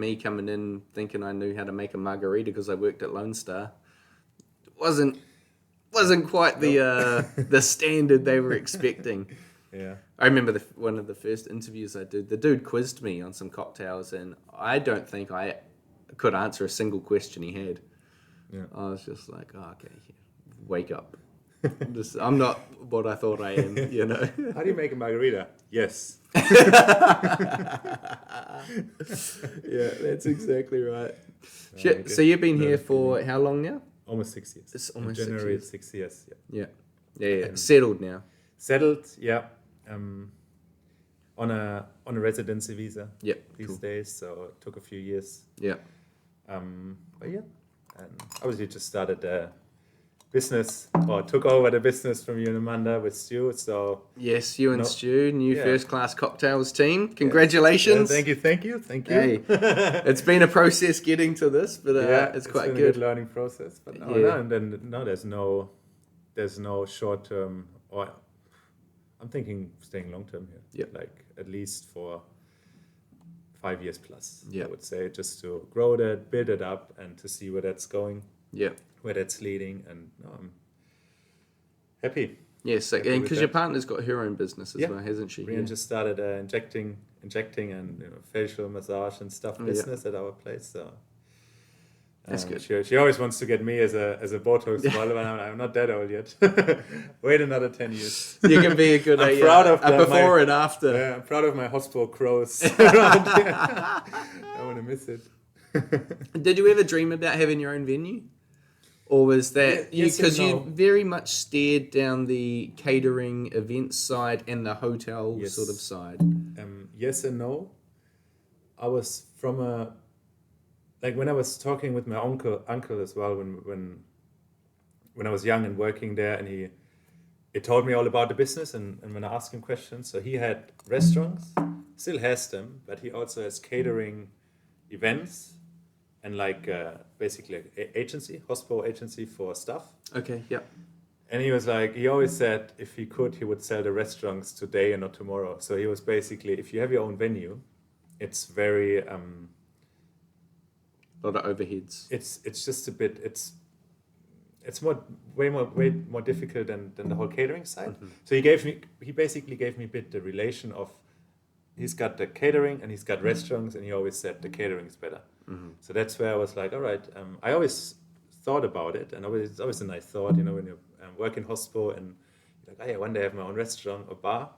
me coming in thinking I knew how to make a margarita because I worked at Lone Star wasn't quite the standard they were expecting. Yeah. I remember one of the first interviews I did, the dude quizzed me on some cocktails, and I don't think I could answer a single question he had. Yeah. I was just like, okay, wake up. I'm not what I thought I am, you know. How do you make a margarita? Yes. Yeah, that's exactly right. So you've been here for how long now? Almost 6 years. It's almost in January, 6 years. 6 years. Yeah. Settled now. Settled, yeah. On a residency visa. These days, so it took a few years. Yeah. But yeah, and obviously just started a business, or took over the business from you and Amanda with Stu. So yes, you and Stu, new First Class Cocktails team. Congratulations! Yeah, thank you. Hey, it's been a process getting to this, but it's quite been good. A good learning process. But there's no short term, or I'm thinking staying long term here. Yeah, like at least for 5 years plus. Yeah, I would say, just to grow that, build it up, and to see where that's going. Yeah. Where that's leading, and I'm happy. Yes, and because your partner's got her own business as well, hasn't she? Brian just started injecting and facial massage and stuff business at our place. So that's good. She always wants to get me as a Botox model, and I'm not that old yet. Wait another 10 years. You can be a good proud of before and after. Yeah, I'm proud of my Hospo crows around here. I want to miss it. Did you ever dream about having your own venue? Or was that because you very much steered down the catering events side and the hotel sort of side? Yes and no. I was from when I was talking with my uncle as well when I was young and working there, and he told me all about the business, and when I asked him questions, so he had restaurants, still has them, but he also has catering events and like basically agency, Hospo agency for stuff. Okay. Yeah. And he was like, he always said if he could, he would sell the restaurants today and not tomorrow. So he was basically, if you have your own venue, it's very, A lot of overheads. it's just a bit, it's way more difficult than the whole catering side. So he basically gave me a bit the relation of, he's got the catering and he's got restaurants, and he always said the catering is better. So that's where I was like, all right. I always thought about it, and it's always a nice thought, when you work in Hospo and you're like, oh yeah, one day I have my own restaurant or bar.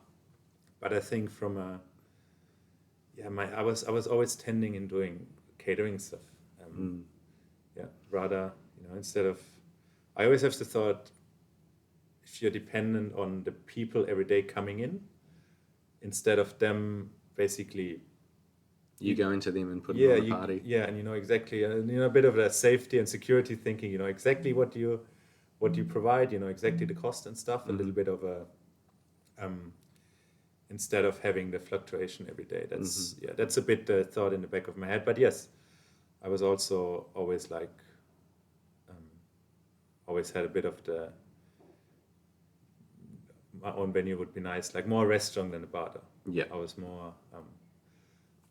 But I think from I was always tending in doing catering stuff. Rather, instead of, I always have the thought, if you're dependent on the people every day coming in, instead of them basically You go into them and put them on the party. Yeah, and exactly, a bit of a safety and security thinking, exactly what you provide, exactly the cost and stuff, a little bit of a, instead of having the fluctuation every day. That's a bit the thought in the back of my head. But yes, I was also always like, always had a bit of my own venue would be nice, like more restaurant than a bar. Yeah. I was more, I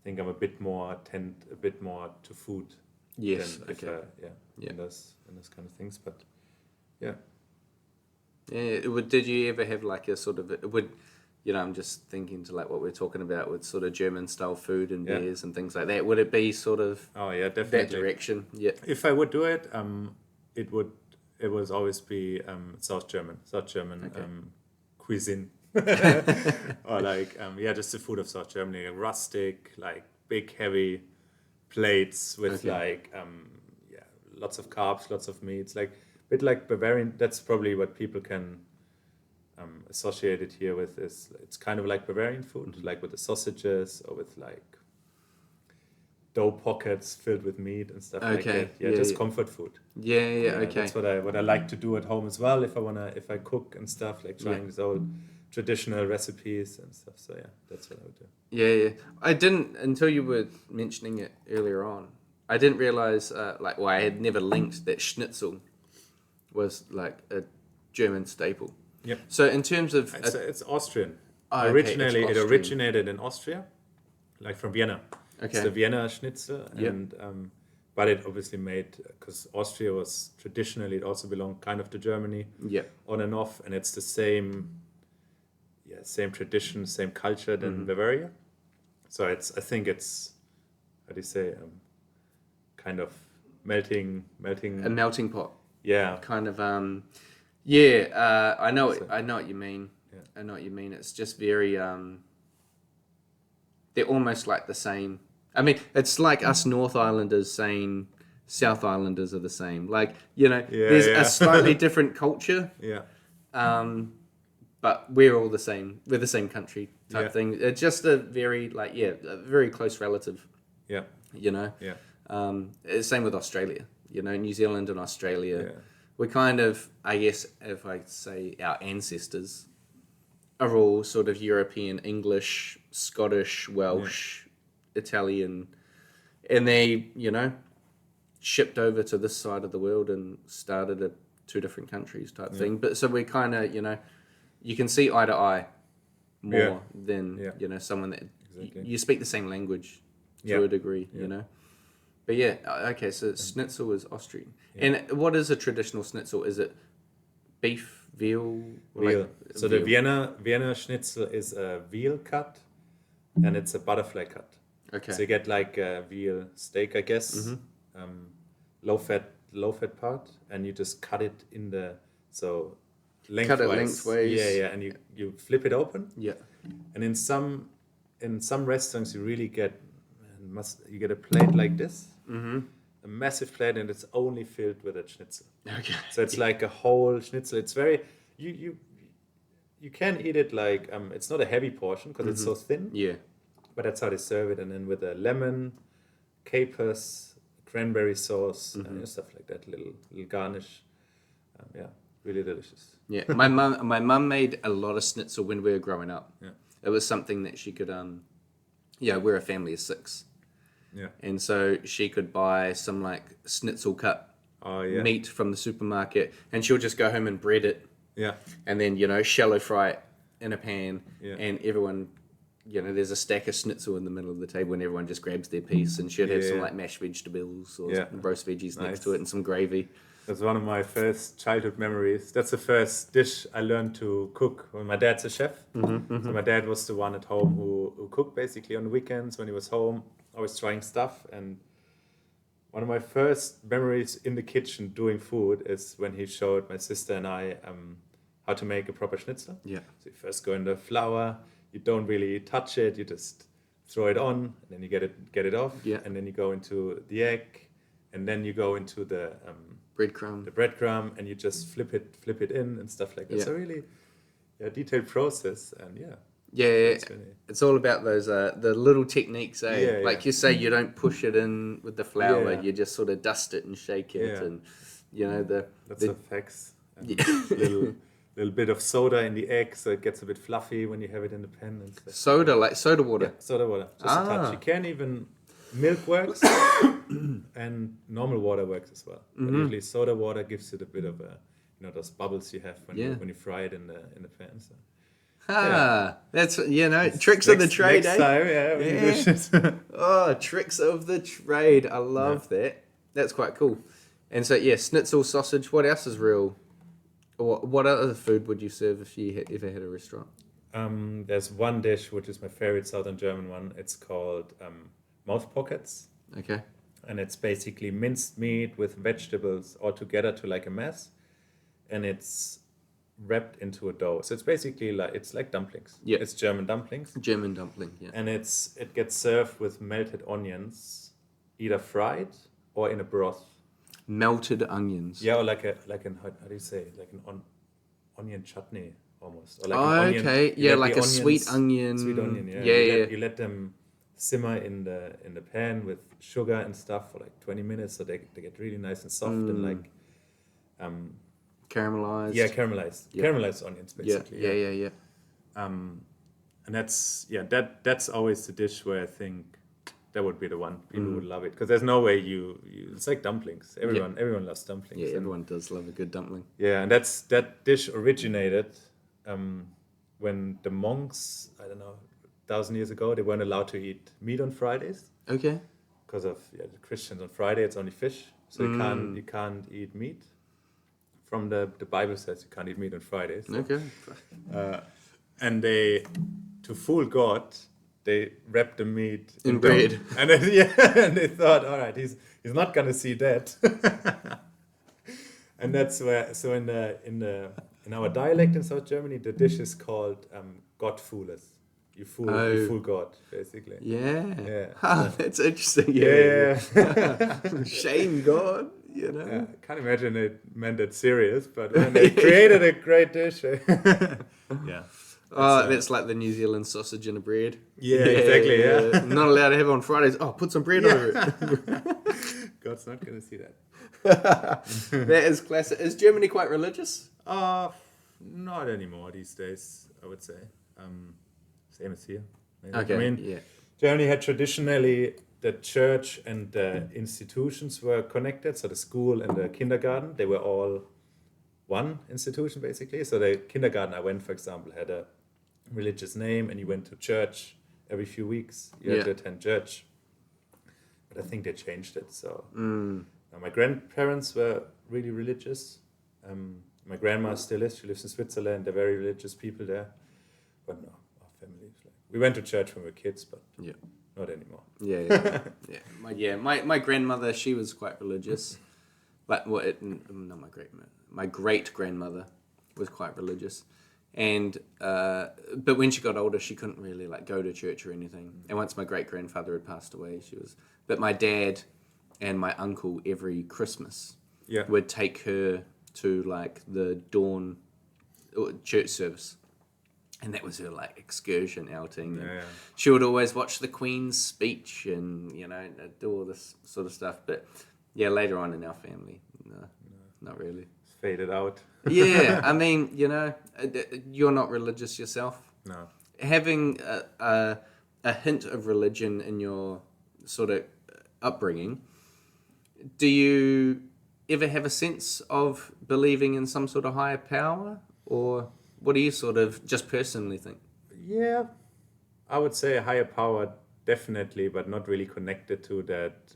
think I'm a bit more to food. Yes. Than if, Okay. in those kind of things. But yeah. Yeah. Did you ever have like a sort of I'm just thinking to like what we're talking about with sort of German style food and beers and things like that. Would it be sort of definitely that direction? Yeah. If I would do it, it would always be South German cuisine. Or like just the food of South Germany, like rustic, like big heavy plates with lots of carbs, lots of meats, like a bit like Bavarian. That's probably what people can associate it here with. It's kind of like Bavarian food, like with the sausages or with like dough pockets filled with meat and stuff like that. Just comfort food. Okay. That's what I like to do at home as well. If I cook and stuff, like trying these old traditional recipes and stuff. So that's what I would do. Yeah. I didn't, until you were mentioning it earlier on, I didn't realize I had never linked that schnitzel was like a German staple. Yep. So in terms of it's Austrian. Originally, it originated in Austria, like from Vienna. Okay. It's the Vienna schnitzel, and but it obviously made, because Austria was traditionally, it also belonged kind of to Germany. Yeah. On and off, and it's the same tradition, same culture than Bavaria. So I think it's, how do you say, kind of melting. A melting pot. Yeah. Kind of. I know what you mean. Yeah. I know what you mean. It's just very. They're almost like the same. I mean, it's like us North Islanders saying South Islanders are the same. Like, there's a slightly different culture. Yeah. But we're all the same. We're the same country type thing. It's just a very a very close relative. Yeah. Yeah. Same with Australia. New Zealand and Australia. Yeah. We're kind of, I guess, if I say our ancestors are all sort of European, English, Scottish, Welsh, Italian, and they, shipped over to this side of the world and started two different countries type thing. But so we kind of, you can see eye to eye more than, someone that you speak the same language to a degree, But okay, so schnitzel is Austrian. Yeah. And what is a traditional schnitzel? Is it beef, veal? Veal. So the Vienna schnitzel is a veal cut, and it's a butterfly cut. Okay. So you get like a veal steak, I guess, low fat part, and you just cut it lengthwise. Cut it lengthways. Yeah, and you flip it open. Yeah. And in some restaurants you really get a plate like this, a massive plate, and it's only filled with a schnitzel. Okay. So it's like a whole schnitzel. It's very you can eat it like it's not a heavy portion because it's so thin. Yeah. But that's how they serve it, and then with a lemon, capers, cranberry sauce, and stuff like that, little garnish. Really delicious. Yeah, my mum made a lot of schnitzel when we were growing up. Yeah. It was something that she could. We're a family of 6, Yeah. And so she could buy some like schnitzel cut Oh yeah. meat from the supermarket, and she'll just go home and bread it, Yeah. and then shallow fry it in a pan, Yeah. and everyone, there's a stack of schnitzel in the middle of the table, and everyone just grabs their piece, and she'd have some Yeah. like mashed vegetables or Yeah. roast veggies next Nice. to it, and some gravy. That's one of my first childhood memories. That's the first dish I learned to cook. When my dad's a chef, so my dad was the one at home who cooked basically on the weekends when he was home, always trying stuff. And one of my first memories in the kitchen doing food is when he showed my sister and I how to make a proper schnitzel. Yeah. So you first go in the flour, you don't really touch it, you just throw it on, and then you get it off, Yeah. and then you go into the egg, and then you go into the Breadcrumb. breadcrumb, and you just flip it in and stuff like that. Yeah. So really, detailed process, and Yeah, it's really- it's all about those the little techniques, eh? Yeah, like yeah. you say, you don't push it in with the flour, Yeah. you just sort of dust it and shake it, Yeah. and the that's the the facts. And Yeah. little bit of soda in the egg, so it gets a bit fluffy when you have it in the pan and stuff. soda, like soda water. Yeah, soda water, just a touch. You can even milk works, and normal water works as well. But usually soda water gives it a bit of a those bubbles you have when Yeah. you fry it in the pan. So. That's tricks of the trade, next eh? time, when you do Yeah. shit. Oh, tricks of the trade. I love that. That's quite cool. And so, schnitzel, sausage. What else is real? What other food would you serve if you ever had a restaurant? There's one dish which is my favorite Southern German one. It's called mouth pockets, Okay. and it's basically minced meat with vegetables all together to like a mess, and it's wrapped into a dough. So it's basically like dumplings. Yeah. It's German dumplings, German dumpling, yeah. and it gets served with melted onions, either fried or in a broth. Melted onions. Yeah, or like an how do you say, like an onion chutney almost, or like Oh, an onion. okay. you Yeah, let like the a sweet onions- onion. Sweet onion, yeah. Yeah, You let them simmer in the pan with sugar and stuff for like 20 minutes, so they get really nice and soft and like Caramelized. caramelized. Yeah. Caramelized onions Yeah, basically. yeah. And that's always the dish where I think that would be the one people would love it, because there's no way you it's like dumplings. Everyone loves dumplings. Yeah, And- everyone does love a good dumpling. Yeah, and that dish originated when the monks, I don't know, 1,000 years ago, they weren't allowed to eat meat on Fridays Okay. because of the Christians on Friday it's only fish, so you can't eat meat. From the Bible says you can't eat meat on Fridays. Okay. And they, to fool God, they wrapped the meat In dough. bread. And then, and they thought, all right, he's not gonna see that. And that's where, so in our dialect in South Germany, the dish is called God foolers. You fool God, basically. Yeah. Yeah. Ah, that's interesting. Yeah. Shame God, Yeah, I can't imagine it meant it serious, but when they created a great dish. Yeah. Oh, that's like the New Zealand sausage and a bread. Yeah, exactly, yeah. Not allowed to have it on Fridays. Oh, put some bread over it. God's not going to see that. That is classic. Is Germany quite religious? Not anymore these days, I would say. Same as here. Maybe. Okay. I mean, yeah. Germany had traditionally the church and the institutions were connected. So the school and the kindergarten, they were all one institution basically. So the kindergarten I went, for example, had a religious name, and you went to church every few weeks. You had to attend church. But I think they changed it. So now my grandparents were really religious. My grandma still is. She lives in Switzerland. They're very religious people there. But no, our family is like, we went to church when we were kids, but not anymore. My grandmother, she was quite religious. Not my grandmother. My great grandmother was quite religious, and but when she got older, she couldn't really like go to church or anything. And once my great grandfather had passed away, she was. But my dad and my uncle every Christmas would take her to like the dawn church service. And that was her like excursion outing. And she would always watch the Queen's speech and, do all this sort of stuff. But later on in our family, no, not really. It's faded out. Yeah, I mean, you're not religious yourself. No. Having a hint of religion in your sort of upbringing, do you ever have a sense of believing in some sort of higher power, or what do you sort of just personally think? Yeah, I would say a higher power definitely, but not really connected to that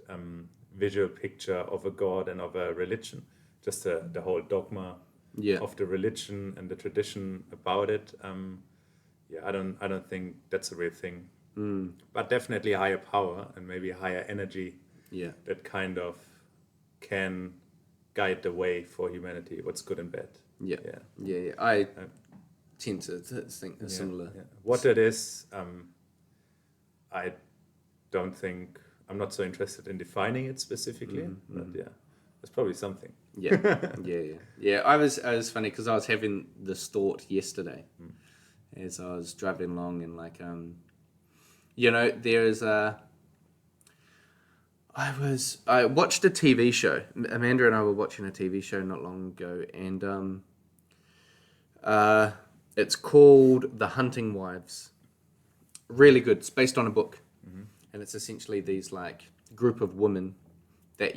visual picture of a god and of a religion. Just the whole dogma of the religion and the tradition about it. I don't think that's a real thing. But definitely higher power and maybe higher energy. Yeah. That kind of can guide the way for humanity. What's good and bad. Yeah. I tend to think similar. Yeah. What it is, I don't think, I'm not so interested in defining it specifically, but yeah, there's probably something. Yeah. I was funny because I was having this thought yesterday as I was driving along, and like, there is I watched a TV show. Amanda and I were watching a TV show not long ago, and it's called The Hunting Wives. Really good. It's based on a book, and it's essentially these like group of women that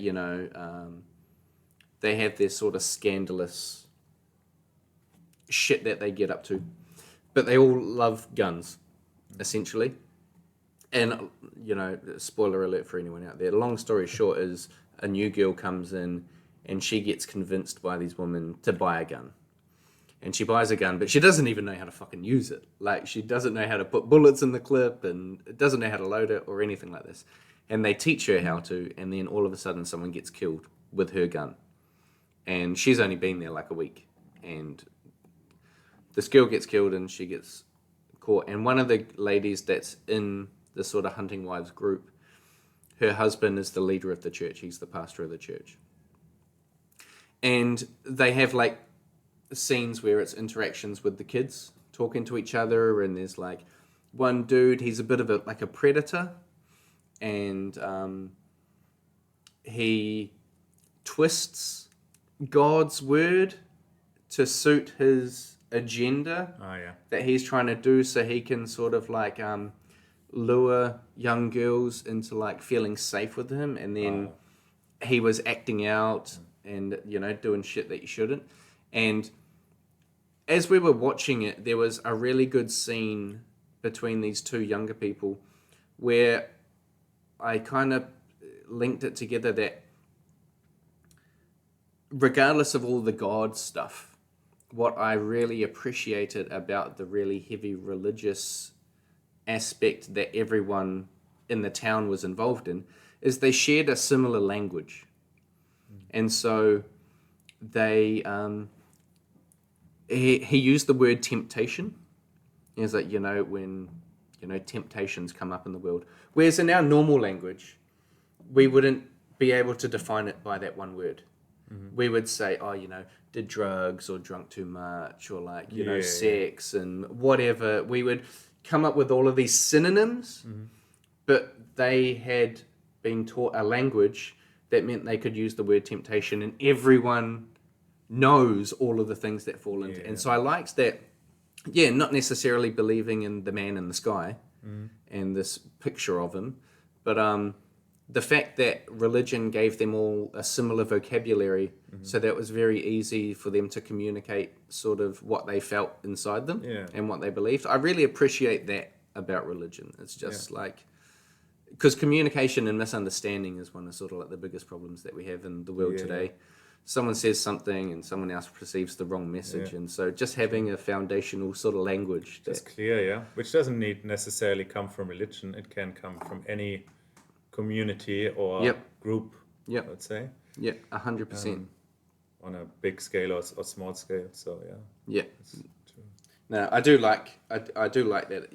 they have their sort of scandalous shit that they get up to, but they all love guns, essentially. And, spoiler alert for anyone out there, long story short is a new girl comes in and she gets convinced by these women to buy a gun. And she buys a gun, but she doesn't even know how to fucking use it. Like, she doesn't know how to put bullets in the clip and doesn't know how to load it or anything like this. And they teach her how to, and then all of a sudden someone gets killed with her gun. And she's only been there like a week. And this girl gets killed and she gets caught. And one of the ladies that's in the sort of Hunting Wives group, her husband is the leader of the church. He's the pastor of the church. And they have like scenes where it's interactions with the kids talking to each other, and there's like one dude, he's a bit of a predator, and he twists God's word to suit his agenda that he's trying to do, so he can sort of like lure young girls into like feeling safe with him, and then he was acting out and doing shit that you shouldn't. And as we were watching it, there was a really good scene between these two younger people where I kind of linked it together that regardless of all the God stuff, what I really appreciated about the really heavy religious aspect that everyone in the town was involved in is they shared a similar language. And so they he used the word temptation. He's like, when temptations come up in the world, whereas in our normal language we wouldn't be able to define it by that one word. We would say, did drugs or drunk too much, or like sex and whatever. We would come up with all of these synonyms, but they had been taught a language that meant they could use the word temptation, and everyone knows all of the things that fall into. And so I liked that. Not necessarily believing in the man in the sky and this picture of him, but the fact that religion gave them all a similar vocabulary, so that it was very easy for them to communicate sort of what they felt inside them and what they believed. I really appreciate that about religion. It's just like, because communication and misunderstanding is one of sort of like the biggest problems that we have in the world today. Someone says something and someone else perceives the wrong message. And so just having a foundational sort of language. That's clear, which doesn't need necessarily come from religion. It can come from any community or group, let's say. 100%. On a big scale or small scale, so No, I do like that.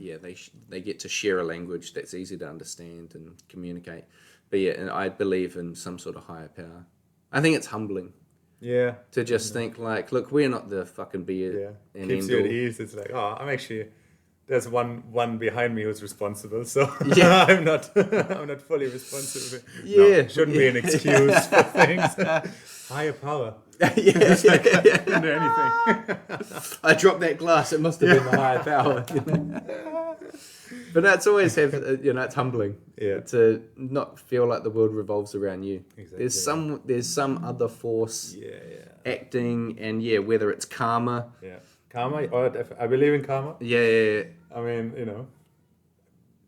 They get to share a language that's easy to understand and communicate. But and I believe in some sort of higher power. I think it's humbling. To just think like, look, we're not the fucking beer and keeps you at ease. It's like, I'm actually. There's one behind me who's responsible, so I'm not fully responsible. No, shouldn't be an excuse for things. Higher power. Couldn't do anything. I dropped that glass. It must have been the higher power. But that's always it's humbling. Yeah. To not feel like the world revolves around you. Exactly. There's some other force Yeah. acting, and whether it's karma. Yeah. Karma, I believe in karma. Yeah. I mean,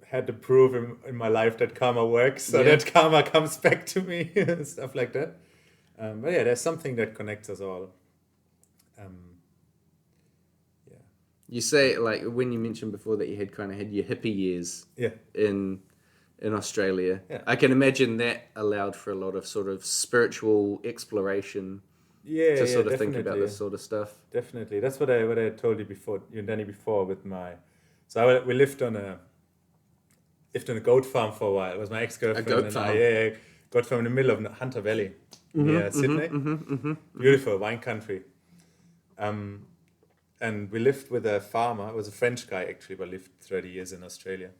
had to prove in my life that karma works, so that karma comes back to me, stuff like that. But there's something that connects us all. You say, like, when you mentioned before that you had kind of had your hippie years in Australia, I can imagine that allowed for a lot of sort of spiritual exploration to sort of think about this sort of stuff. Definitely, that's what I told you before, you and Danny before with my. So we lived on a goat farm for a while. It was my ex-girlfriend. A goat and farm. Goat farm in the middle of Hunter Valley, near Sydney. Beautiful wine country. And we lived with a farmer. It was a French guy actually, but lived 30 years in Australia.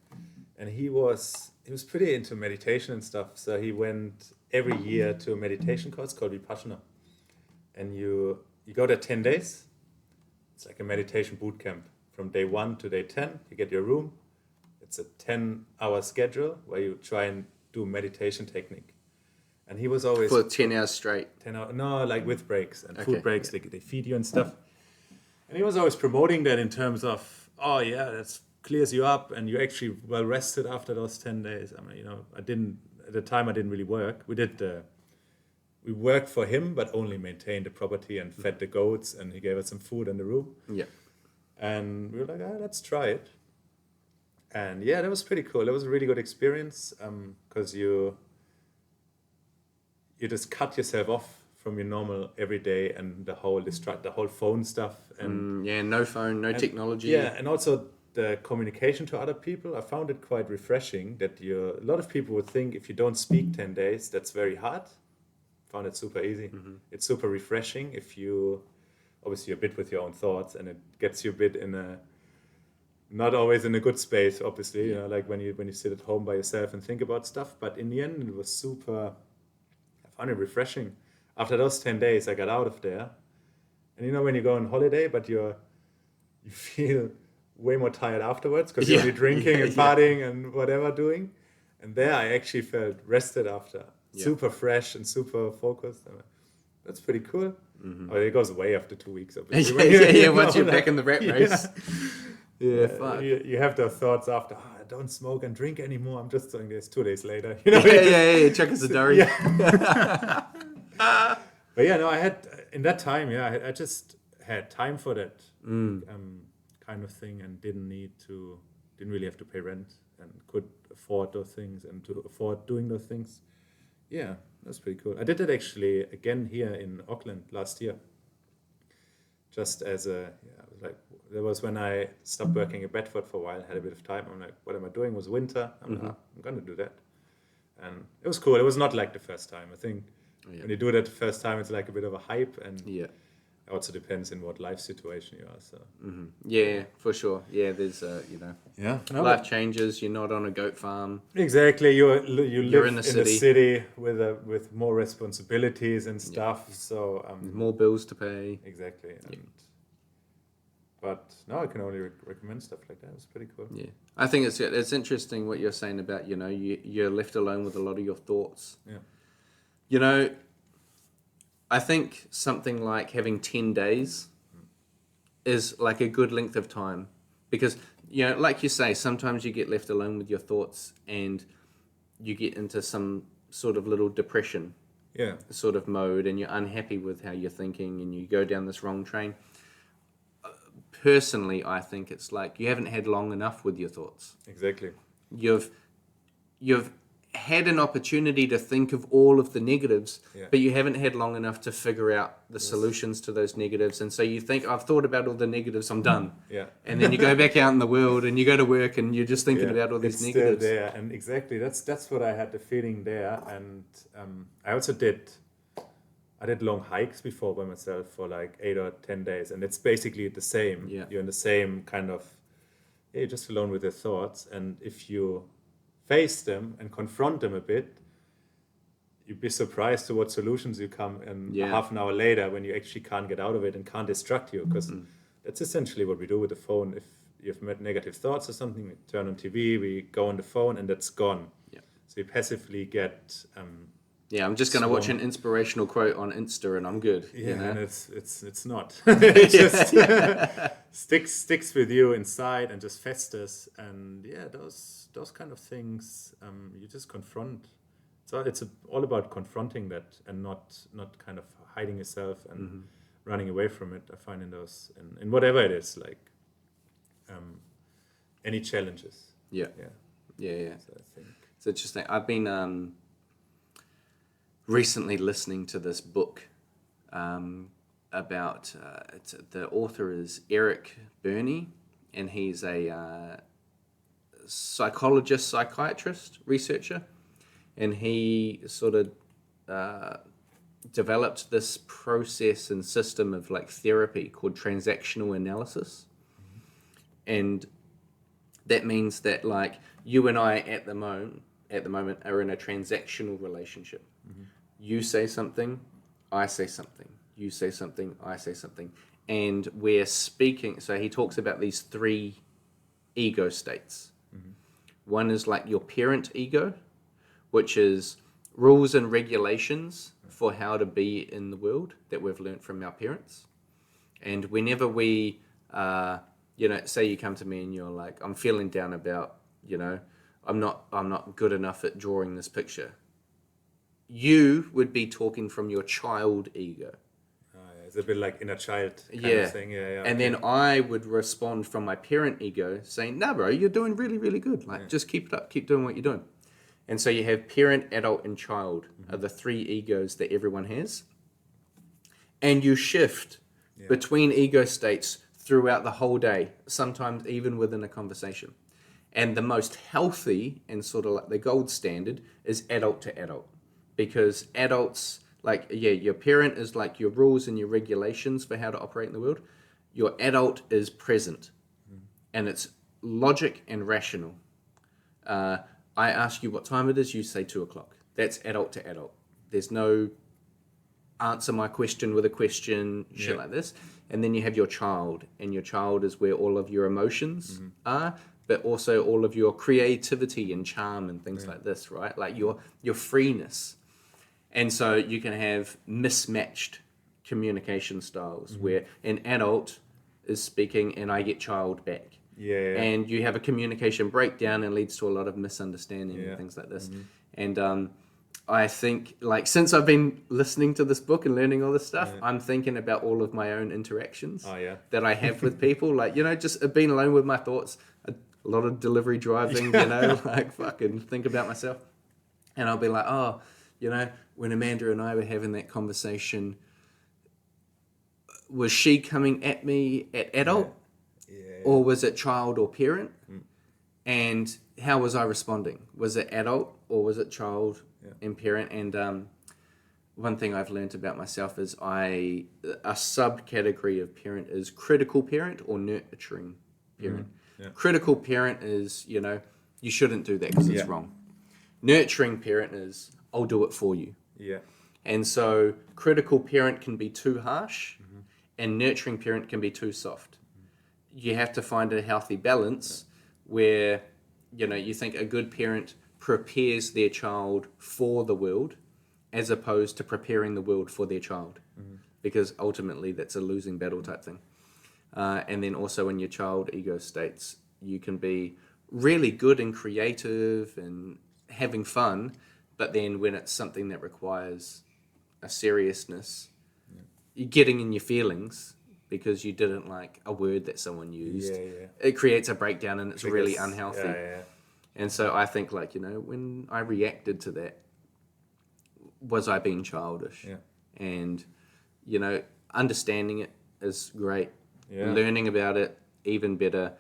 And he was pretty into meditation and stuff. So he went every year to a meditation course called Vipassana. And you go there 10 days. It's like a meditation boot camp. From day 1 to day 10, you get your room. It's a 10-hour schedule where you try and do meditation technique. And he was always... For 10 hours straight? 10 hours, no, like with breaks and food breaks. They feed you and stuff. And he was always promoting that in terms of, that clears you up and you're actually well rested after those 10 days. I mean, at the time I didn't really work. We worked for him, but only maintained the property and fed the goats, and he gave us some food in the room. Yeah. And we were like, let's try it. And that was pretty cool. It was a really good experience because you just cut yourself off from your normal everyday and the whole phone stuff and no phone, no technology. Yeah, and also the communication to other people. I found it quite refreshing that a lot of people would think if you don't speak 10 days, that's very hard. Found it super easy. It's super refreshing if you're a bit with your own thoughts, and it gets you a bit not always in a good space, obviously, like when you sit at home by yourself and think about stuff. But in the end, it was I found it refreshing. After those 10 days, I got out of there. And when you go on holiday, but you feel way more tired afterwards because you're only drinking and partying and whatever doing. And there I actually felt rested after. Super fresh and super focused. That's pretty cool. It goes away after 2 weeks, obviously. Once you're back in the rat race. Fuck. You have those thoughts after, I don't smoke and drink anymore. I'm just doing this 2 days later. Chuck us a durry. But I had, in that time, I just had time for that kind of thing and didn't really have to pay rent and could afford those things and to afford doing those things. Yeah, that's pretty cool. I did it actually again here in Auckland last year. Just as that was when I stopped working at Bedford for a while, had a bit of time. I'm like, what am I doing? It was winter. I'm going to do that. And it was cool. It was not like the first time. I think when you do that the first time, it's like a bit of a hype. And it also depends in what life situation you are. So Yeah, for sure. Yeah, there's, life changes. You're not on a goat farm. Exactly. You live in the city. city with more responsibilities and stuff. So more bills to pay. Exactly. But no, I can only recommend stuff like that. It's pretty cool. Yeah, I think it's interesting what you're saying about you're left alone with a lot of your thoughts. Yeah. I think something like having 10 days is like a good length of time because like you say, sometimes you get left alone with your thoughts and you get into some sort of little depression sort of mode, and you're unhappy with how you're thinking and you go down this wrong train. Personally, I think it's like you haven't had long enough with your thoughts. Exactly. You've had an opportunity to think of all of the negatives, but you haven't had long enough to figure out the solutions to those negatives. And so you think, I've thought about all the negatives, I'm done. Yeah. And then you go back out in the world and you go to work and you're just thinking about all these negatives. Still there, and exactly that's what I had the feeling there. And I also did long hikes before by myself for like 8 or 10 days, and it's basically the same. You're in the same kind of, you're just alone with your thoughts, and if you face them and confront them a bit, you'd be surprised to what solutions you come in Yeah. half an hour later when you actually can't get out of it and can't distract you, because that's essentially what we do with the phone. If you've met negative thoughts or something, we turn on TV, we go on the phone, and that's gone. Yeah. So you passively get Yeah, I'm just going to watch an Swarm. inspirational quote on Insta and I'm good. yeah, You know? and it's not. It just sticks with you inside and just festers. And yeah, those kind of things you just confront. So it's all about confronting that and not kind of hiding yourself and running away from it. I find in those in whatever it is, like any challenges. Yeah. Yeah. Yeah. So I think It's interesting. I've been recently listening to this book about the author is Eric Burney, and he's a psychologist, psychiatrist, researcher, and he sort of developed this process and system of like therapy called transactional analysis, and that means that like you and I at the moment are in a transactional relationship. You say something, I say something. You say something, I say something. And we're speaking. So he talks about these 3 ego states. One is like your parent ego, which is rules and regulations for how to be in the world that we've learned from our parents. And whenever we, say you come to me and you're like, I'm feeling down about, I'm not good enough at drawing this picture. You would be talking from your child ego. it's a bit like inner child kind of thing. Yeah. And then I would respond from my parent ego saying, "No, bro, you're doing really, really good. Like, just keep it up. Keep doing what you're doing." And so you have parent, adult, and child are the 3 egos that everyone has. And you shift between ego states throughout the whole day, sometimes even within a conversation. And the most healthy and sort of like the gold standard is adult to adult. Because adults, your parent is like your rules and your regulations for how to operate in the world. Your adult is present. And it's logic and rational. I ask you what time it is, you say 2:00. That's adult to adult. There's no answer my question with a question, shit like this. And then you have your child, and your child is where all of your emotions are, but also all of your creativity and charm and things like this, right? Like your freeness. And so you can have mismatched communication styles where an adult is speaking and I get child back. And you have a communication breakdown and leads to a lot of misunderstanding and things like this. And I think, like, since I've been listening to this book and learning all this stuff, I'm thinking about all of my own interactions that I have with people. Like, just being alone with my thoughts, a lot of delivery driving, like fucking think about myself. And I'll be like, oh, when Amanda and I were having that conversation, was she coming at me at adult? Or was it child or parent? And how was I responding? Was it adult or was it child and parent? And one thing I've learned about myself is a subcategory of parent is critical parent or nurturing parent. Critical parent is, you shouldn't do that because it's wrong. Nurturing parent is, I'll do it for you. And so critical parent can be too harsh and nurturing parent can be too soft. You have to find a healthy balance where, you think a good parent prepares their child for the world as opposed to preparing the world for their child. Because ultimately that's a losing battle type thing. And then also in your child ego states, you can be really good and creative and having fun, but then when it's something that requires a seriousness, you're getting in your feelings because you didn't like a word that someone used. It creates a breakdown and it's really unhealthy. And so I think when I reacted to that, was I being childish? And, understanding it is great. Learning about it, even better.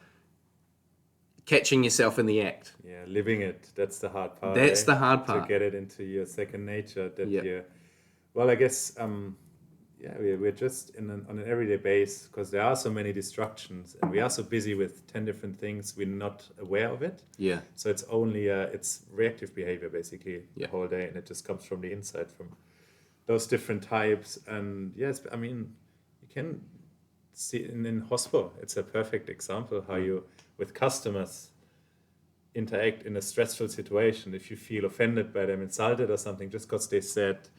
Catching yourself in the act. Living it. That's the hard part. That's the hard part. To get it into your second nature. Well, I guess, we're just on an everyday base because there are so many distractions and we are so busy with 10 different things we're not aware of it. Yeah. So it's only it's reactive behavior basically Yeah. the whole day, and it just comes from the inside from those different types. And yes, I mean, you can see in Hospo, it's a perfect example how you with customers interact in a stressful situation. If you feel offended by them, insulted or something, just because they said,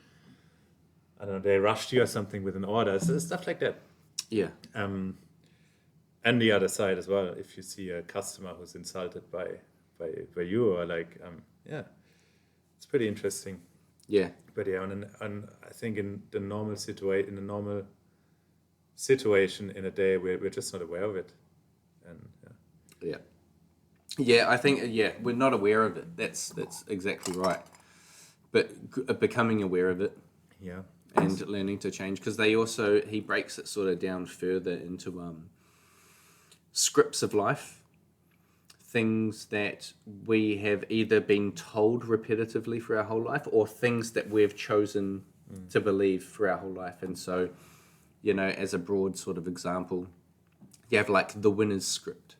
I don't know, they rushed you or something with an order, so stuff like that. Yeah. And the other side as well, if you see a customer who's insulted by you, or like, it's pretty interesting. Yeah. But yeah, and I think in the normal situation in a day, we're just not aware of it. And Yeah. Yeah, I think, we're not aware of it. That's exactly right. But becoming aware of it yeah, and learning to change, because he breaks it sort of down further into scripts of life, things that we have either been told repetitively for our whole life or things that we've chosen to believe for our whole life. And so, as a broad sort of example, you have like the winner's script,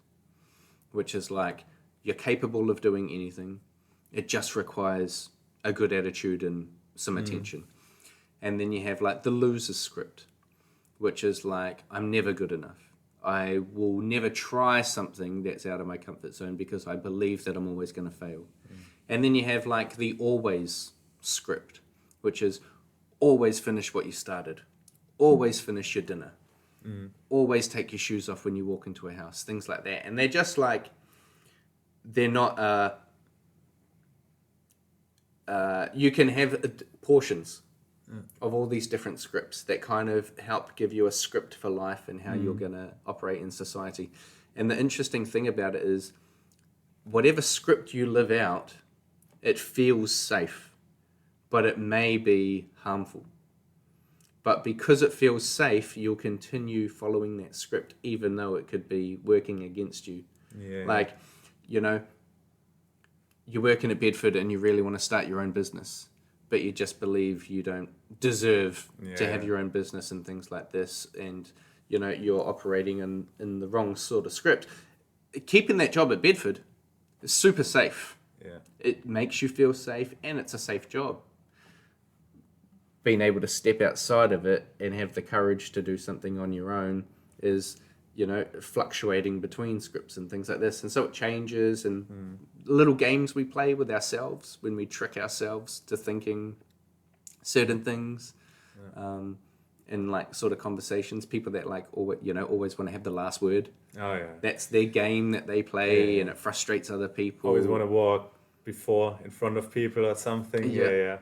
which is like, you're capable of doing anything. It just requires a good attitude and some attention. And then you have like the loser's script, which is like, I'm never good enough. I will never try something that's out of my comfort zone because I believe that I'm always going to fail. And then you have like the always script, which is always finish what you started. Always finish your dinner. Always take your shoes off when you walk into a house. Things like that. And they're just like, they're not, you can have portions of all these different scripts that kind of help give you a script for life and how you're going to operate in society. And the interesting thing about it is, whatever script you live out, it feels safe, but it may be harmful. But because it feels safe, you'll continue following that script, even though it could be working against you. Yeah. Like, you're working at Bedford and you really want to start your own business, but you just believe you don't deserve to have your own business and things like this. And, you're operating in the wrong sort of script. Keeping that job at Bedford is super safe. Yeah. It makes you feel safe and it's a safe job. Being able to step outside of it and have the courage to do something on your own is, fluctuating between scripts and things like this. And so it changes, and little games we play with ourselves when we trick ourselves to thinking certain things. In like sort of conversations, people that like always want to have the last word. Oh yeah. That's their game that they play, and it frustrates other people. Always want to walk before in front of people or something. Yeah.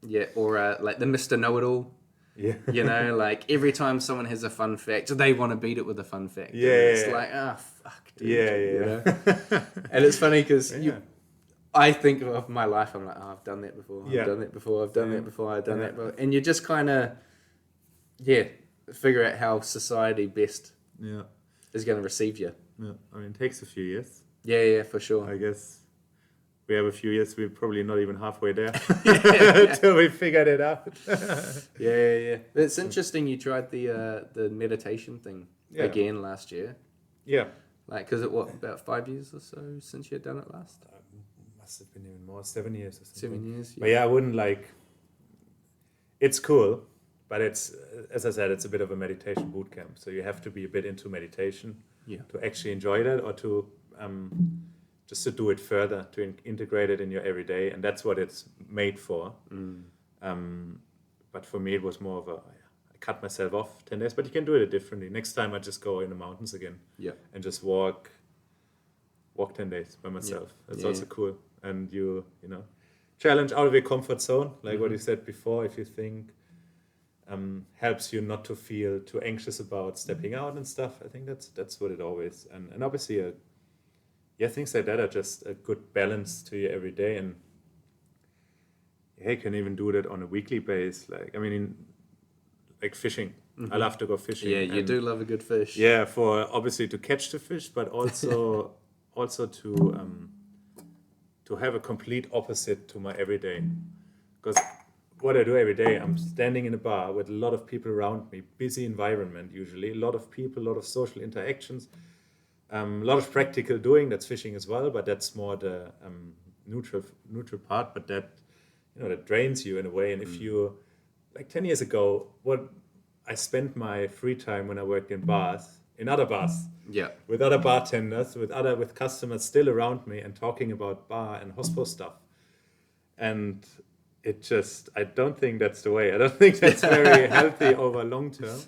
Yeah, or like the Mr. Know-It-All. Yeah. Like every time someone has a fun fact, they want to beat it with a fun fact. Yeah. And it's like, fuck, dude. Yeah. And it's funny because I think of my life, I'm like, I've done that before. I've done that before. I've done that before. I've done that before. And you just kind of, figure out how society best is going to receive you. Yeah. I mean, it takes a few years. Yeah, for sure. I guess we have a few years. We're probably not even halfway there till we figured it out. Yeah. It's interesting you tried the meditation thing again last year. Yeah. Like, because about 5 years or so since you had done it last? Must have been even more, 7 years or something. 7 years. But I wouldn't it's cool, but it's, as I said, it's a bit of a meditation boot camp. So you have to be a bit into meditation to actually enjoy that, or to just to do it further, to integrate it in your everyday. And that's what it's made for. But for me, it was more of I cut myself off 10 days, but you can do it differently. Next time I just go in the mountains again and just walk 10 days by myself. That's also cool. And you challenge out of your comfort zone, like what you said before. If you think helps you not to feel too anxious about stepping out and stuff, I think that's what it always. And obviously, things like that are just a good balance to your every day. And you can even do that on a weekly basis. Like, I mean, like fishing. I love to go fishing. Yeah, you do love a good fish. Yeah, for obviously to catch the fish, but also to have a complete opposite to my everyday. Because what I do every day, I'm standing in a bar with a lot of people around me, busy environment usually, a lot of people, a lot of social interactions, a lot of practical doing. That's fishing as well, but that's more the neutral part. But that that drains you in a way. And if you, like 10 years ago, what I spent my free time when I worked in bars, in other bars, with other bartenders, with customers still around me and talking about bar and Hospo stuff. And I don't think that's the way. I don't think that's very healthy over long term.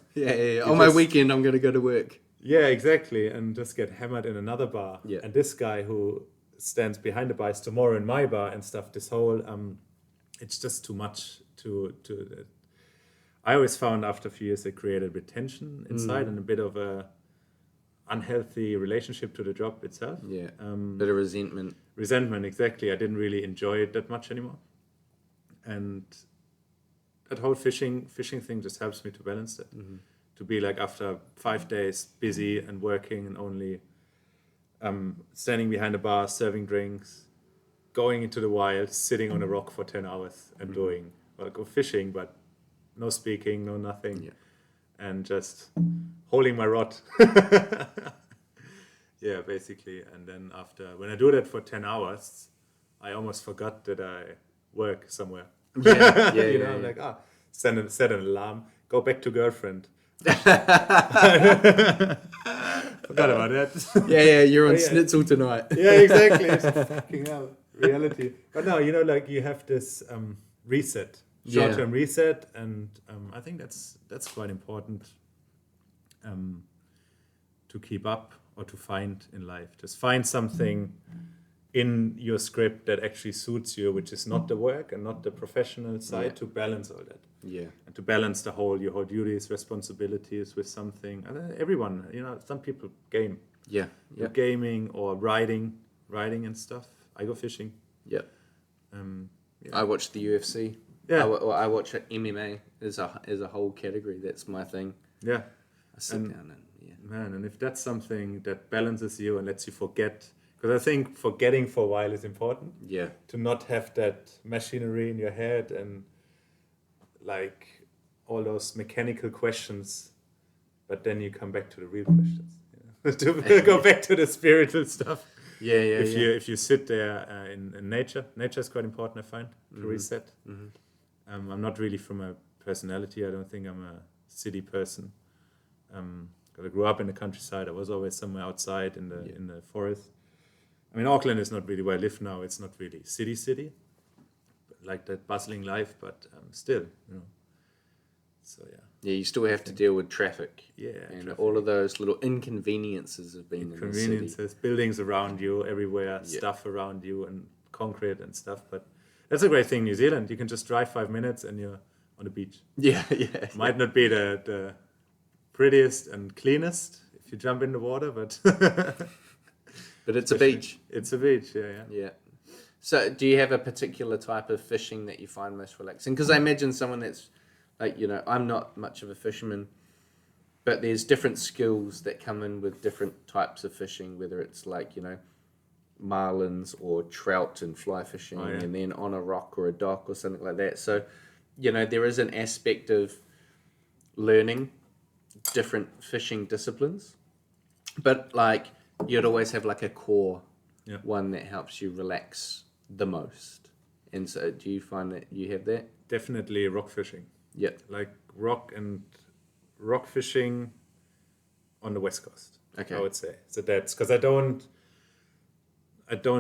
On my weekend, I'm going to go to work. Yeah, exactly. And just get hammered in another bar. Yeah. And this guy who stands behind the bar is tomorrow in my bar and stuff. This whole, it's just too much to I always found after a few years it created a bit tension inside and a bit of a unhealthy relationship to the job itself. Yeah, bit of resentment. Resentment, exactly. I didn't really enjoy it that much anymore. And that whole fishing thing just helps me to balance that. To be like, after 5 days busy and working and only standing behind a bar, serving drinks, going into the wild, sitting on a rock for 10 hours and go fishing, but no speaking, no nothing. And just holding my rod. Yeah, basically. And then when I do that for 10 hours, I almost forgot that I work somewhere. Like, set an alarm, go back to girlfriend. Forgot about that. You're on schnitzel tonight. Yeah, exactly. It's fucking hell, reality. But no, like you have this reset, short-term reset, and I think that's quite important to keep up or to find in life. Just find something in your script that actually suits you, which is not the work and not the professional side, to balance all that. Yeah. And to balance your whole duties, responsibilities with something. And everyone, some people game. Yeah. Gaming or riding and stuff. I go fishing. Yeah. I watch the UFC. Yeah. I watch MMA as a whole category. That's my thing. Yeah. I sit down and Man, and if that's something that balances you and lets you forget, because I think forgetting for a while is important. Yeah. To not have that machinery in your head and like all those mechanical questions, but then you come back to the real questions. To go back to the spiritual stuff. If you sit there in nature is quite important, I find, to reset. I'm not really from a personality. I don't think I'm a city person. Because I grew up in the countryside. I was always somewhere outside in the forest. I mean, Auckland is not really where I live now. It's not really city, like that bustling life, but still, So yeah, you still have to deal with traffic. Yeah, and traffic. all of those little inconveniences of being in the city. Buildings around you everywhere, stuff around you, and concrete and stuff. But that's a great thing in New Zealand. You can just drive 5 minutes and you're on the beach. Yeah. Might not be the prettiest and cleanest if you jump in the water, but but it's a beach. It's a beach, yeah. Yeah. So, do you have a particular type of fishing that you find most relaxing? Because I imagine someone that's like, I'm not much of a fisherman, but there's different skills that come in with different types of fishing, whether it's like, marlins or trout and fly fishing, and then on a rock or a dock or something like that. So, there is an aspect of learning different fishing disciplines, but like you'd always have like a core one that helps you relax the most. And so do you find that you have that? Definitely rock fishing. Yeah. Like rock fishing on the West Coast. Okay. I would say. So that's because I don't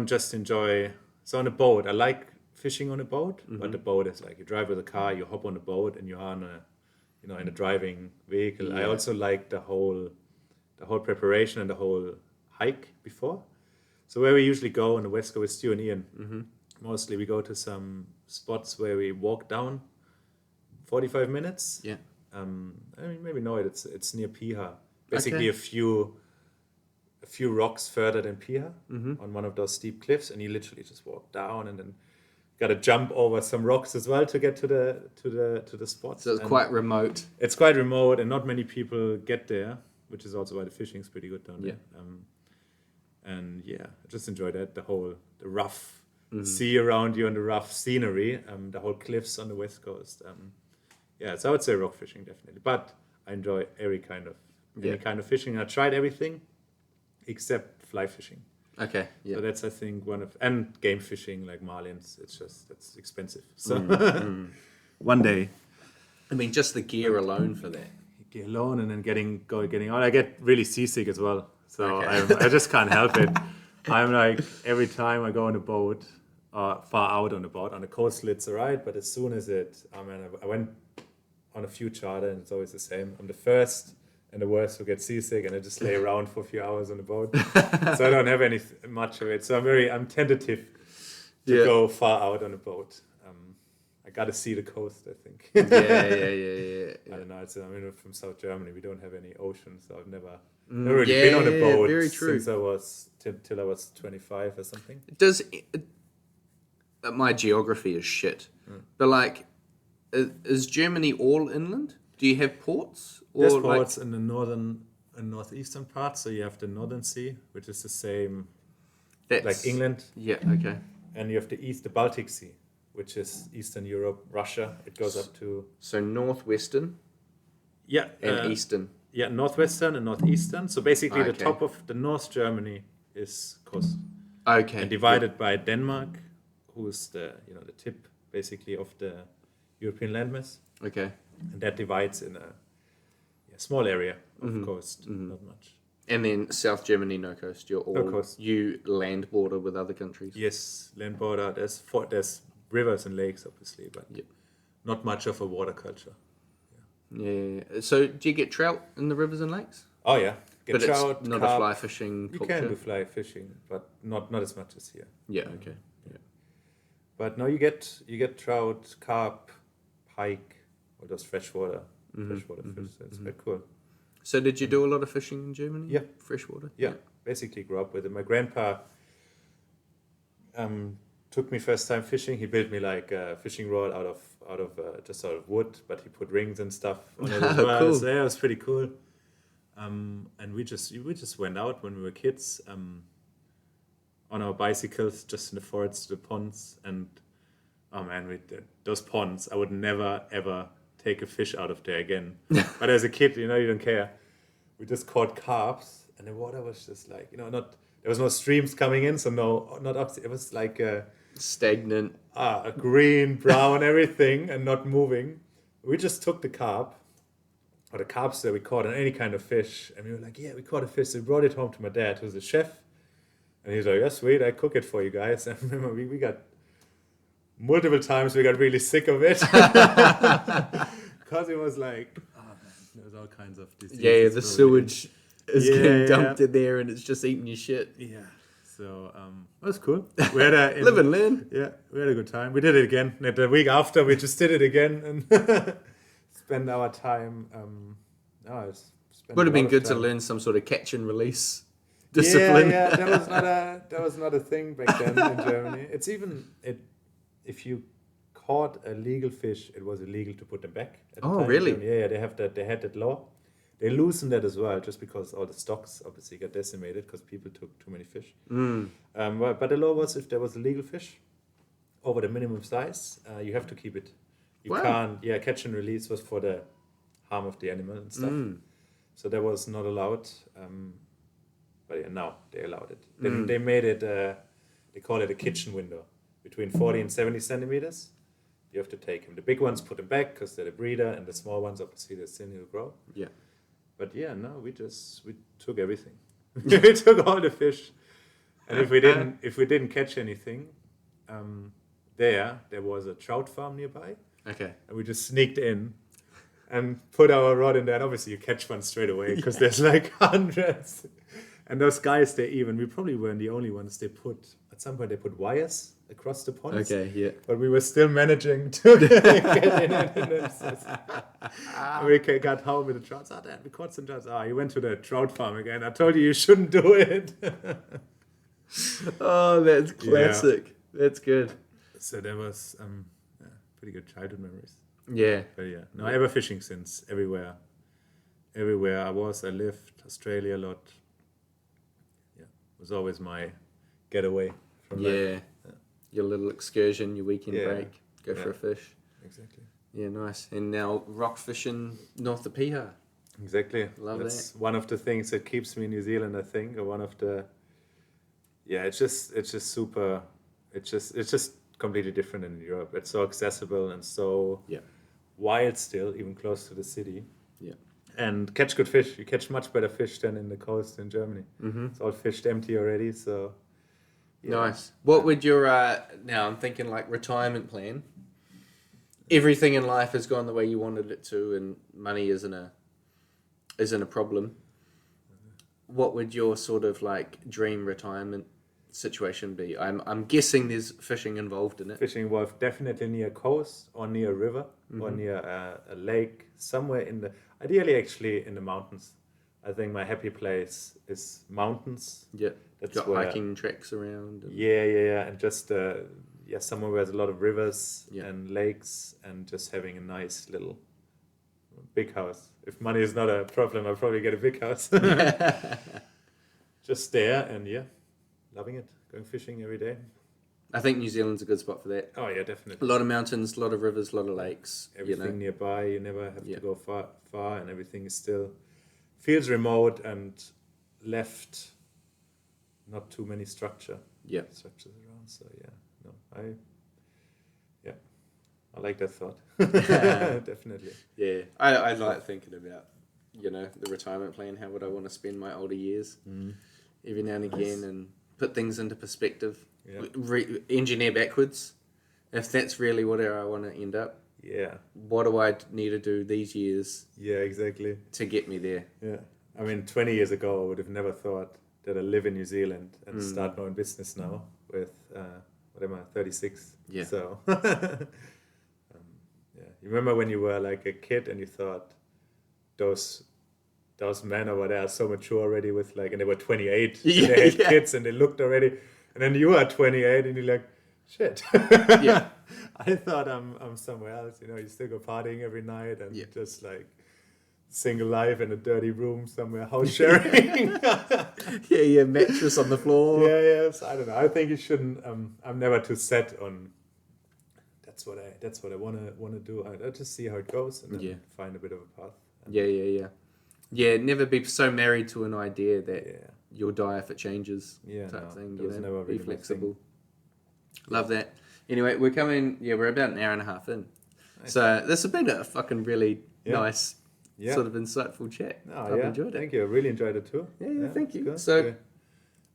just enjoy, so on a boat, I like fishing on a boat, but the boat is like you drive with a car, you hop on a boat and you're on in a driving vehicle. Yeah. I also like the whole preparation and the whole hike before. So where we usually go on the West Coast with Stu and Ian, mostly we go to some spots where we walk down 45 minutes. Yeah. I mean, maybe know it. It's near Piha. Basically, a few rocks further than Piha on one of those steep cliffs, and you literally just walk down and then got to jump over some rocks as well to get to the spot. So it's quite remote. It's quite remote, and not many people get there, which is also why the fishing's pretty good down there. And I just enjoy that, the rough sea around you and the rough scenery, the whole cliffs on the west coast. So I would say rock fishing definitely. But I enjoy any kind of fishing. I tried everything except fly fishing. Okay. Yeah. So that's, I think, and game fishing like marlins. That's expensive. So one day, I mean, just the gear alone for that. get alone and then getting out. I get really seasick as well. So Okay. I just can't help it. I'm like, every time I go on a boat, far out on a boat, on the coast it's all right, but as soon as I went on a few charter and it's always the same. I'm the first and the worst who get seasick, and I just lay around for a few hours on the boat. So I don't have much of it. So I'm tentative to go far out on a boat. I got to see the coast, I think. Yeah. I don't know. I'm from South Germany. We don't have any ocean, so I've never really been on a boat very true. since I was till I was 25 or something. My geography is shit, but like, is Germany all inland? Do you have ports? Or There's ports in the northern and northeastern part, so you have the Northern Sea, which is the same like England. Yeah. Okay. And you have the Baltic Sea, which is Eastern Europe, Russia. It goes up to So northwestern and eastern. Yeah, northwestern and northeastern. So basically, the Okay. top of the North Germany is coast, Okay. and divided by Denmark, who's the tip basically of the European landmass, Okay. and that divides in a small area of coast, not much. And then South Germany, no coast. You're all No coast. You land border with other countries. Yes, land border. There's rivers and lakes, obviously, but not much of a water culture. Yeah. So do you get trout in the rivers and lakes? Oh yeah, get But trout, it's not carp. a fly fishing You culture. can do fly fishing, but not as much as here. Yeah. Okay. Yeah. But no, you get trout, carp, pike, or those freshwater fish. So it's quite cool. So did you do a lot of fishing in Germany? Yeah. Freshwater. Yeah, basically grew up with it. My grandpa took me first time fishing. He built me like a fishing rod out of wood, but he put rings and stuff on it as well. Cool. So yeah, it was pretty cool. And we just went out when we were kids on our bicycles, just in the forests, the ponds, and oh man, those ponds, I would never ever take a fish out of there again. But as a kid, you don't care. We just caught carps, and the water was just like, there was no streams coming in, so not up. It was like Stagnant. a green, brown, everything, and not moving. We just took the carp, or the carps that we caught, and any kind of fish, and we were like, yeah, we caught a fish. So we brought it home to my dad, who's a chef, and he's like, yeah, sweet, I cook it for you guys. And I remember we got multiple times we got really sick of it because it was like, oh man, there was all kinds of diseases. Yeah, the sewage is getting dumped in there, and it's just eating your shit. Yeah, so it was cool. We had Live and learn. Yeah, we had a good time. We did it again. The week after, we just did it again and spend our time. Would have been good to learn some sort of catch and release discipline. Yeah, that was not a thing back then in Germany. It's even if you caught a legal fish, it was illegal to put them back. At the time. Really? Yeah, they had that law. They loosened that as well, just because all the stocks obviously got decimated because people took too many fish. But the law was, if there was a legal fish over the minimum size, you have to keep it. You can't. Yeah, catch and release was for the harm of the animal and stuff. So that was not allowed. But yeah, now they allowed it. They made it. They call it a kitchen window between 40 and 70 centimeters. You have to take them. The big ones put them back because they're the breeder, and the small ones obviously they still need to grow. Yeah. But yeah, no, we took everything. We took all the fish, and if we didn't catch anything, there was a trout farm nearby, Okay. and we just sneaked in and put our rod in there. And obviously, you catch one straight away because there's like hundreds. And those guys, we probably weren't the only ones. At some point they put wires across the ponds. Okay. Yeah. But we were still managing to get in it. And we got home with the trouts. Dad, we caught some trouts. You went to the trout farm again. I told you shouldn't do it. Oh, that's classic. That's good. So that was pretty good childhood memories. Yeah. But yeah, no, ever fishing since everywhere I lived, Australia a lot. Yeah, it was always my getaway from life. Yeah. your little excursion, your weekend break, go for a fish. Exactly. Yeah, nice. And now rock fishing north of Piha. Exactly. Love That's that. one of the things that keeps me in New Zealand, I think, or one of the. Yeah, it's just super. It's just completely different in Europe. It's so accessible and so wild still, even close to the city. Yeah. And catch good fish. You catch much better fish than in the coast in Germany. Mm-hmm. It's all fished empty already. So. Yeah. Nice. What would your now I'm thinking like retirement plan? Everything in life has gone the way you wanted it to, and money isn't a problem. What would your sort of like dream retirement situation be? I'm guessing there's fishing involved in it. Fishing involved definitely near a coast or near a river or near a lake, somewhere ideally actually in the mountains. I think my happy place is mountains. Yeah. That's Got where, hiking tracks around. And... Yeah, and just somewhere where there's a lot of rivers Yeah. and lakes, and just having a nice little big house. If money is not a problem, I'll probably get a big house. Just there, and loving it. Going fishing every day. I think New Zealand's a good spot for that. Oh yeah, A definitely. lot of mountains, a lot of rivers, a lot of lakes. Everything nearby. You never have Yeah. to go far, and everything is still feels remote and left. Not too many structures around. So I like that thought. Definitely. Yeah, I like thinking about, the retirement plan. How would I want to spend my older years? Every now and again, and put things into perspective. Yeah. Engineer backwards. If that's really where I want to end up, Yeah. what do I need to do these years Yeah, exactly. to get me there? Yeah. I mean, 20 years ago, I would have never thought that I live in New Zealand and start my own business now with, 36. Yeah. So, You remember when you were like a kid and you thought those men over there are so mature already with and they were 28 and they had kids and they looked already, and then you are 28 and you're like, shit. Yeah. I thought I'm somewhere else. You still go partying every night and just like single life in a dirty room somewhere, house sharing. Mattress on the floor. Yes. I don't know. I think you shouldn't. I'm never too set on. That's what I want to do. I just see how it goes and then find a bit of a path. Yeah, never be so married to an idea that you'll die if it changes. Type thing. Never Be really flexible. Love that. Anyway, we're about an hour and a half in. Nice. So this has been a fucking really nice, sort of insightful chat. I've enjoyed it. Thank you. I really enjoyed it too. Yeah, thank you. Good. So,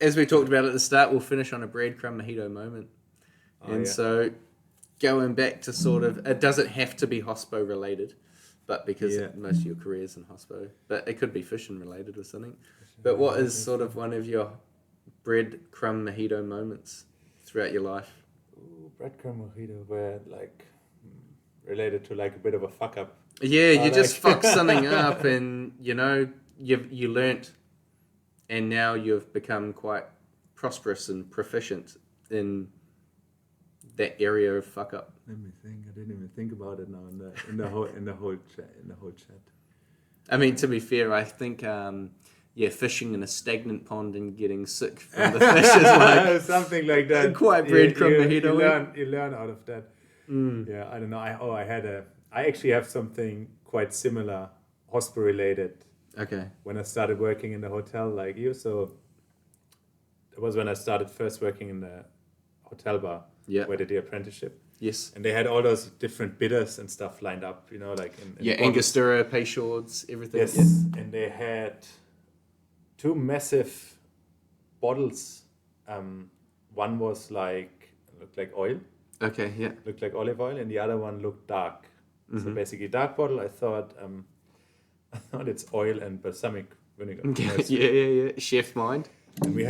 as we talked about at the start, we'll finish on a breadcrumb mojito moment. So, going back to sort of, it doesn't have to be Hospo related, but because most of your career is in Hospo, but it could be fishing related or something. But what is sort of one of your breadcrumb mojito moments throughout your life? Ooh, breadcrumb mojito were related to a bit of a fuck up. Yeah, you just fucked something up, and you learnt, and now you've become quite prosperous and proficient in that area of fuck up. Let me think. I didn't even think about it now in the whole chat. I mean, to be fair, I think fishing in a stagnant pond and getting sick from the fish is something like that. Quite breadcrumb mojito. You learn out of that. Yeah, I don't know. I actually have something quite similar, Hospo related. Okay. When I started working in the hotel like you, so it was when I started first working in the hotel bar. Yeah. Where I did the apprenticeship. Yes. And they had all those different bitters and stuff lined up, in Angostura, Peychaud's, everything. Yes. Yeah. And they had 2 massive bottles. One was looked like oil. Okay, yeah. Looked like olive oil, and the other one looked dark. Mm-hmm. So basically, dark bottle. I thought it's oil and balsamic vinegar. Yeah. Chef mind. And we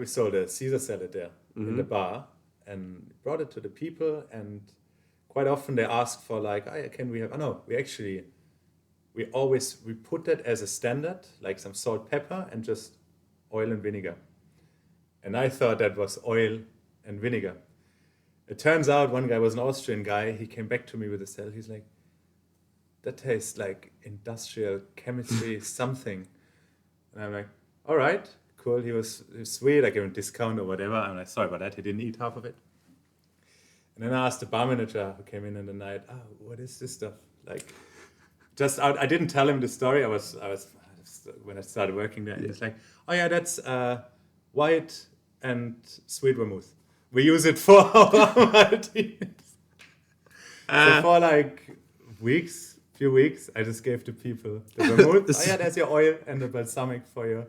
sold a Caesar salad there in the bar, and brought it to the people. And quite often they ask for can we have? Oh no, we put that as a standard, like some salt, pepper, and just oil and vinegar. And I thought that was oil and vinegar. It turns out one guy was an Austrian guy. He came back to me with a salad. He's like, that tastes like industrial chemistry something. And I'm like, all right, cool. He was sweet. I gave him a discount or whatever. I'm like, sorry about that. He didn't eat half of it. And then I asked the bar manager who came in the night, what is this stuff? Like, I didn't tell him the story. I was when I started working there, and he's like, oh yeah, that's white and sweet vermouth. We use it for our Maltese. So for like few weeks, I just gave the people the vermouth. Oh yeah, there's your oil and the balsamic for your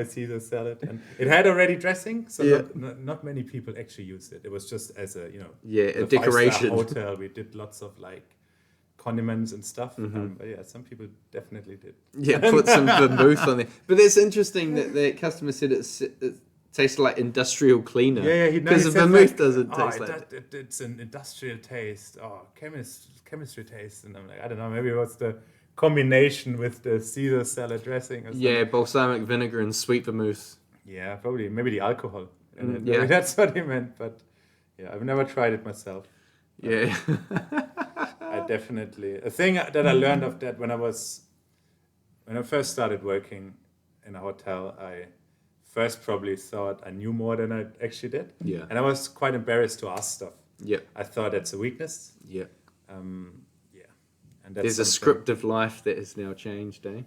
Caesar salad. And it had already dressing, so not many people actually used it. It was just as a a decoration. Hotel. We did lots of like condiments and stuff. But yeah, some people definitely did. Yeah, put some vermouth on there. But that's interesting that the customer said it tasted like industrial cleaner. Yeah, because the vermouth doesn't taste like that. It's an industrial taste. Chemistry taste. And I'm like, I don't know, maybe it was the combination with the Caesar salad dressing or something. Yeah, balsamic vinegar and sweet vermouth. Yeah, probably. Maybe the alcohol. Maybe that's what he meant. But yeah, I've never tried it myself. Yeah. I definitely... A thing that I learned of that when I first started working in a hotel, I first probably thought I knew more than I actually did. Yeah. And I was quite embarrassed to ask stuff. Yeah. I thought that's a weakness. Yeah. And that's there's a script of life that has now changed, eh?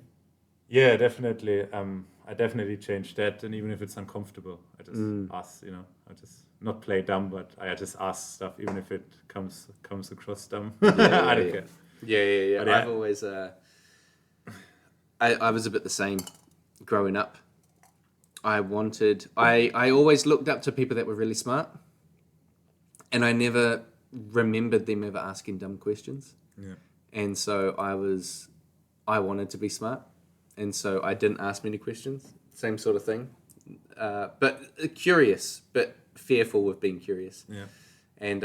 Yeah, definitely. I definitely changed that, and even if it's uncomfortable, I just ask. I just not play dumb, but I just ask stuff, even if it comes across dumb. I don't care. Yeah. But I've always, I was a bit the same growing up. I always looked up to people that were really smart, and I never remembered them ever asking dumb questions. Yeah. And so I wanted to be smart, and so I didn't ask many questions. Same sort of thing, but curious, but fearful of being curious. Yeah. And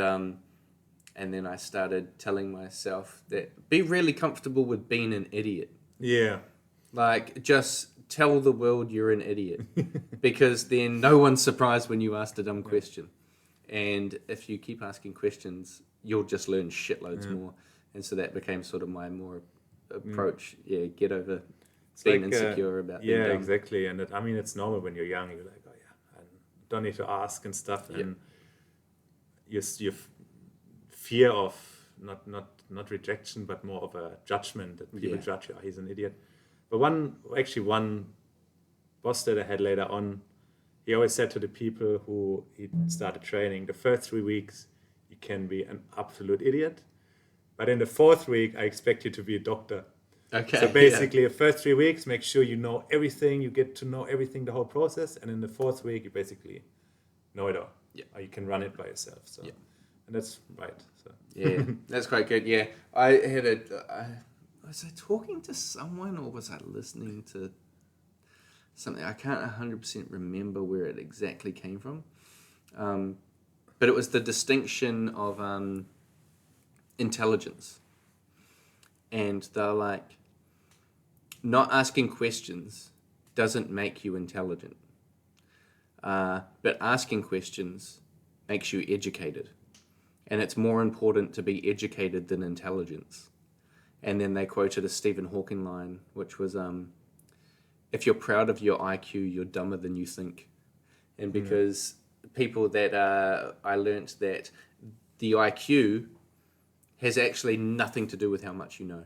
then I started telling myself that be really comfortable with being an idiot. Yeah. Like, just tell the world you're an idiot, because then no one's surprised when you ask a dumb question. And if you keep asking questions, you'll just learn shitloads more. And so that became sort of my more approach. Yeah, get over being insecure about being dumb. Exactly. And it's normal when you're young. You're like, oh yeah, I don't need to ask and stuff. Yep. And your fear of not rejection, but more of a judgment that people judge you. Oh, he's an idiot. But one boss that I had later on, he always said to the people who he started training, the first 3 weeks you can be an absolute idiot. But in the 4th week, I expect you to be a doctor. Okay. So basically, the first 3 weeks, make sure you know everything, you get to know everything, the whole process. And in the 4th week, you basically know it all. Yeah. Or you can run it by yourself. So, and that's right. So. Yeah, that's quite good. Yeah. Was I talking to someone, or was I listening to something? I can't 100% remember where it exactly came from. But it was the distinction of intelligence. And they're like, not asking questions doesn't make you intelligent. But asking questions makes you educated. And it's more important to be educated than intelligence. And then they quoted a Stephen Hawking line, which was, if you're proud of your IQ, you're dumber than you think. And because people that I learnt that the IQ has actually nothing to do with how much you know.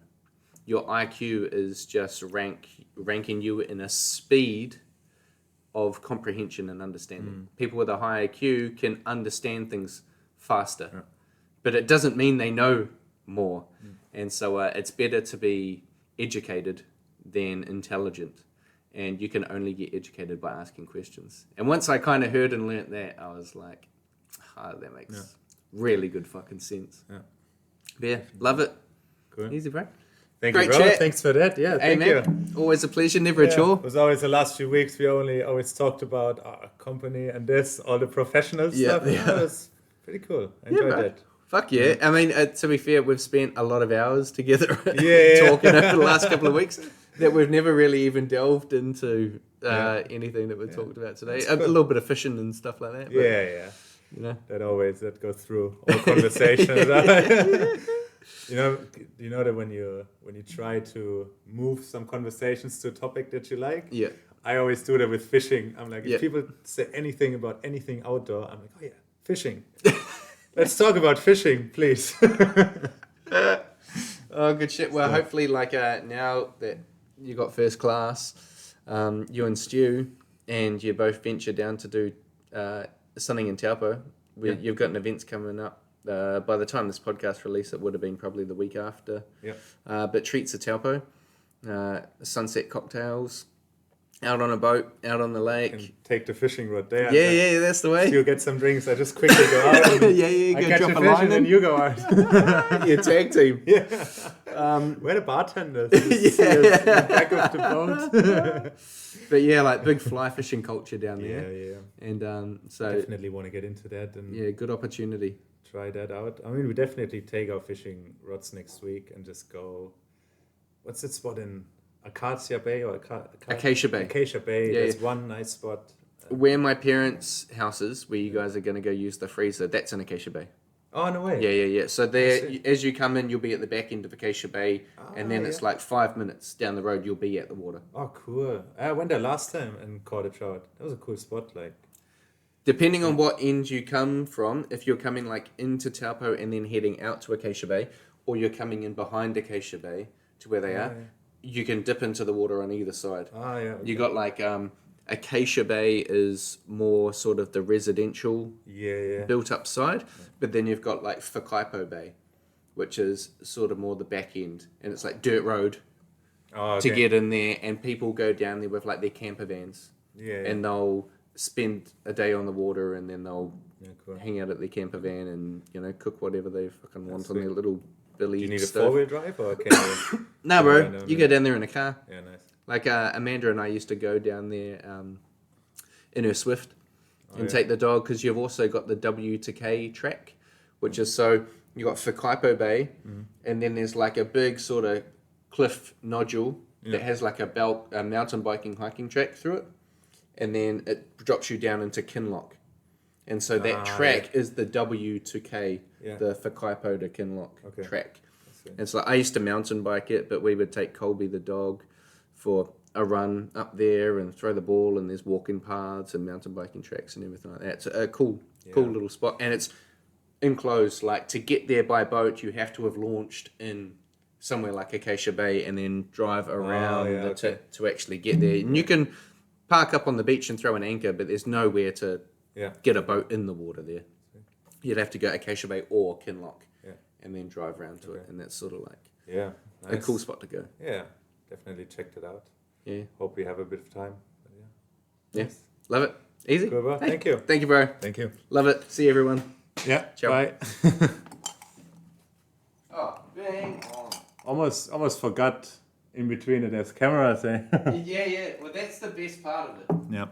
Your IQ is just ranking you in a speed of comprehension and understanding. People with a high IQ can understand things faster, but it doesn't mean they know more. And so it's better to be educated than intelligent. And you can only get educated by asking questions. And once I kind of heard and learnt that, I was like, that makes really good fucking sense. Yeah, love it. Cool. Easy, bro. Thank Great you, bro. chat. Thanks for that. Yeah, Hey, thank man, you. always a pleasure, never a chore. It was always the last few weeks, we always talked about our company and all the professional stuff. Yeah. That was pretty cool. I enjoyed that. Fuck yeah. I mean, to be fair, we've spent a lot of hours together Yeah. talking over the last couple of weeks that we've never really even delved into anything that we've talked about today. A little bit of fishing and stuff like that. But, Yeah. You know. That goes through all conversations. You know that when you try to move some conversations to a topic that you like. Yeah. I always do that with fishing. I'm like, if people say anything about anything outdoor, I'm like, oh yeah, fishing. Let's talk about fishing, please. Oh, good shit. Well, hopefully, like now that you got first class, you and Stu, and you both venture down to do something in Taupo. You've got an events coming up. By the time this podcast release, it would have been probably the week after. Yeah. But treats at Taupo, sunset cocktails, out on a boat, out on the lake. And take the fishing rod there. Yeah, that's the way. You'll get some drinks. I just quickly go out. And you I go catch drop a a fish line and then in. you go out. Your tag team. Yeah. We're the bartenders. Yeah. The back of the boat. But yeah, like big fly fishing culture down there. Yeah. And so Definitely want to get into that and yeah, good opportunity. try that out. I mean, we definitely take our fishing rods next week and just go. What's that spot in Acacia Bay or Acacia Bay. Acacia Bay. Yeah, There's yeah. one nice spot. Where my parents' house is, where you guys are going to go use the freezer, that's in Acacia Bay. Oh, no way. Yeah. So there, see. as you come in, you'll be at the back end of Acacia Bay, and then it's like 5 minutes down the road, you'll be at the water. Oh, cool. I went there last time and caught a trout. That was a cool spot. Like, Depending on what end you come from, if you're coming like into Taupo and then heading out to Acacia Bay, or you're coming in behind Acacia Bay to where they are, you can dip into the water on either side. You got like Acacia Bay is more sort of the residential built up side, but then you've got like Whakaipo Bay, which is sort of more the back end, and it's like dirt road to get in there, and people go down there with like their camper vans, and they'll spend a day on the water, and then they'll hang out at their camper van and cook whatever they fucking want on their little billy. do you need a stove. 4-wheel drive or can you? No, bro. No, You go down there in a car. Yeah, nice. Like Amanda and I used to go down there in her Swift and take the dog, because you've also got the W to K track, which is so you got Whakaipo Bay, and then there's like a big sort of cliff nodule that has like a mountain biking hiking track through it, and then it drops you down into Kinloch. And so that track is the W to K, the Whakaipo to Kinloch track. And so I used to mountain bike it, but we would take Colby the dog for a run up there and throw the ball, and there's walking paths and mountain biking tracks and everything like that. It's a cool little spot, and it's enclosed. Like, to get there by boat, you have to have launched in somewhere like Acacia Bay and then drive around to actually get there. And you can park up on the beach and throw an anchor, but there's nowhere to get a boat in the water there. You'd have to go Acacia Bay or Kinloch and then drive around to it, and that's sort of like a cool spot to go. Yeah, definitely checked it out. Yeah. Hope we have a bit of time. But Yeah. Nice. Love it. Easy. Good, bro. Thank you. Thank you, bro. Thank you. Love it. See you, everyone. Yeah. Ciao. Bye. Oh, bang on. Almost forgot in between it there's cameras. Eh? Yeah. Well, that's the best part of it. Yeah.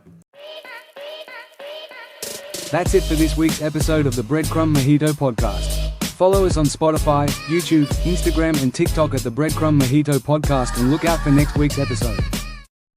That's it for this week's episode of the Breadcrumb Mojito podcast. Follow us on Spotify, YouTube, Instagram and TikTok at the Breadcrumb Mojito podcast, and look out for next week's episode.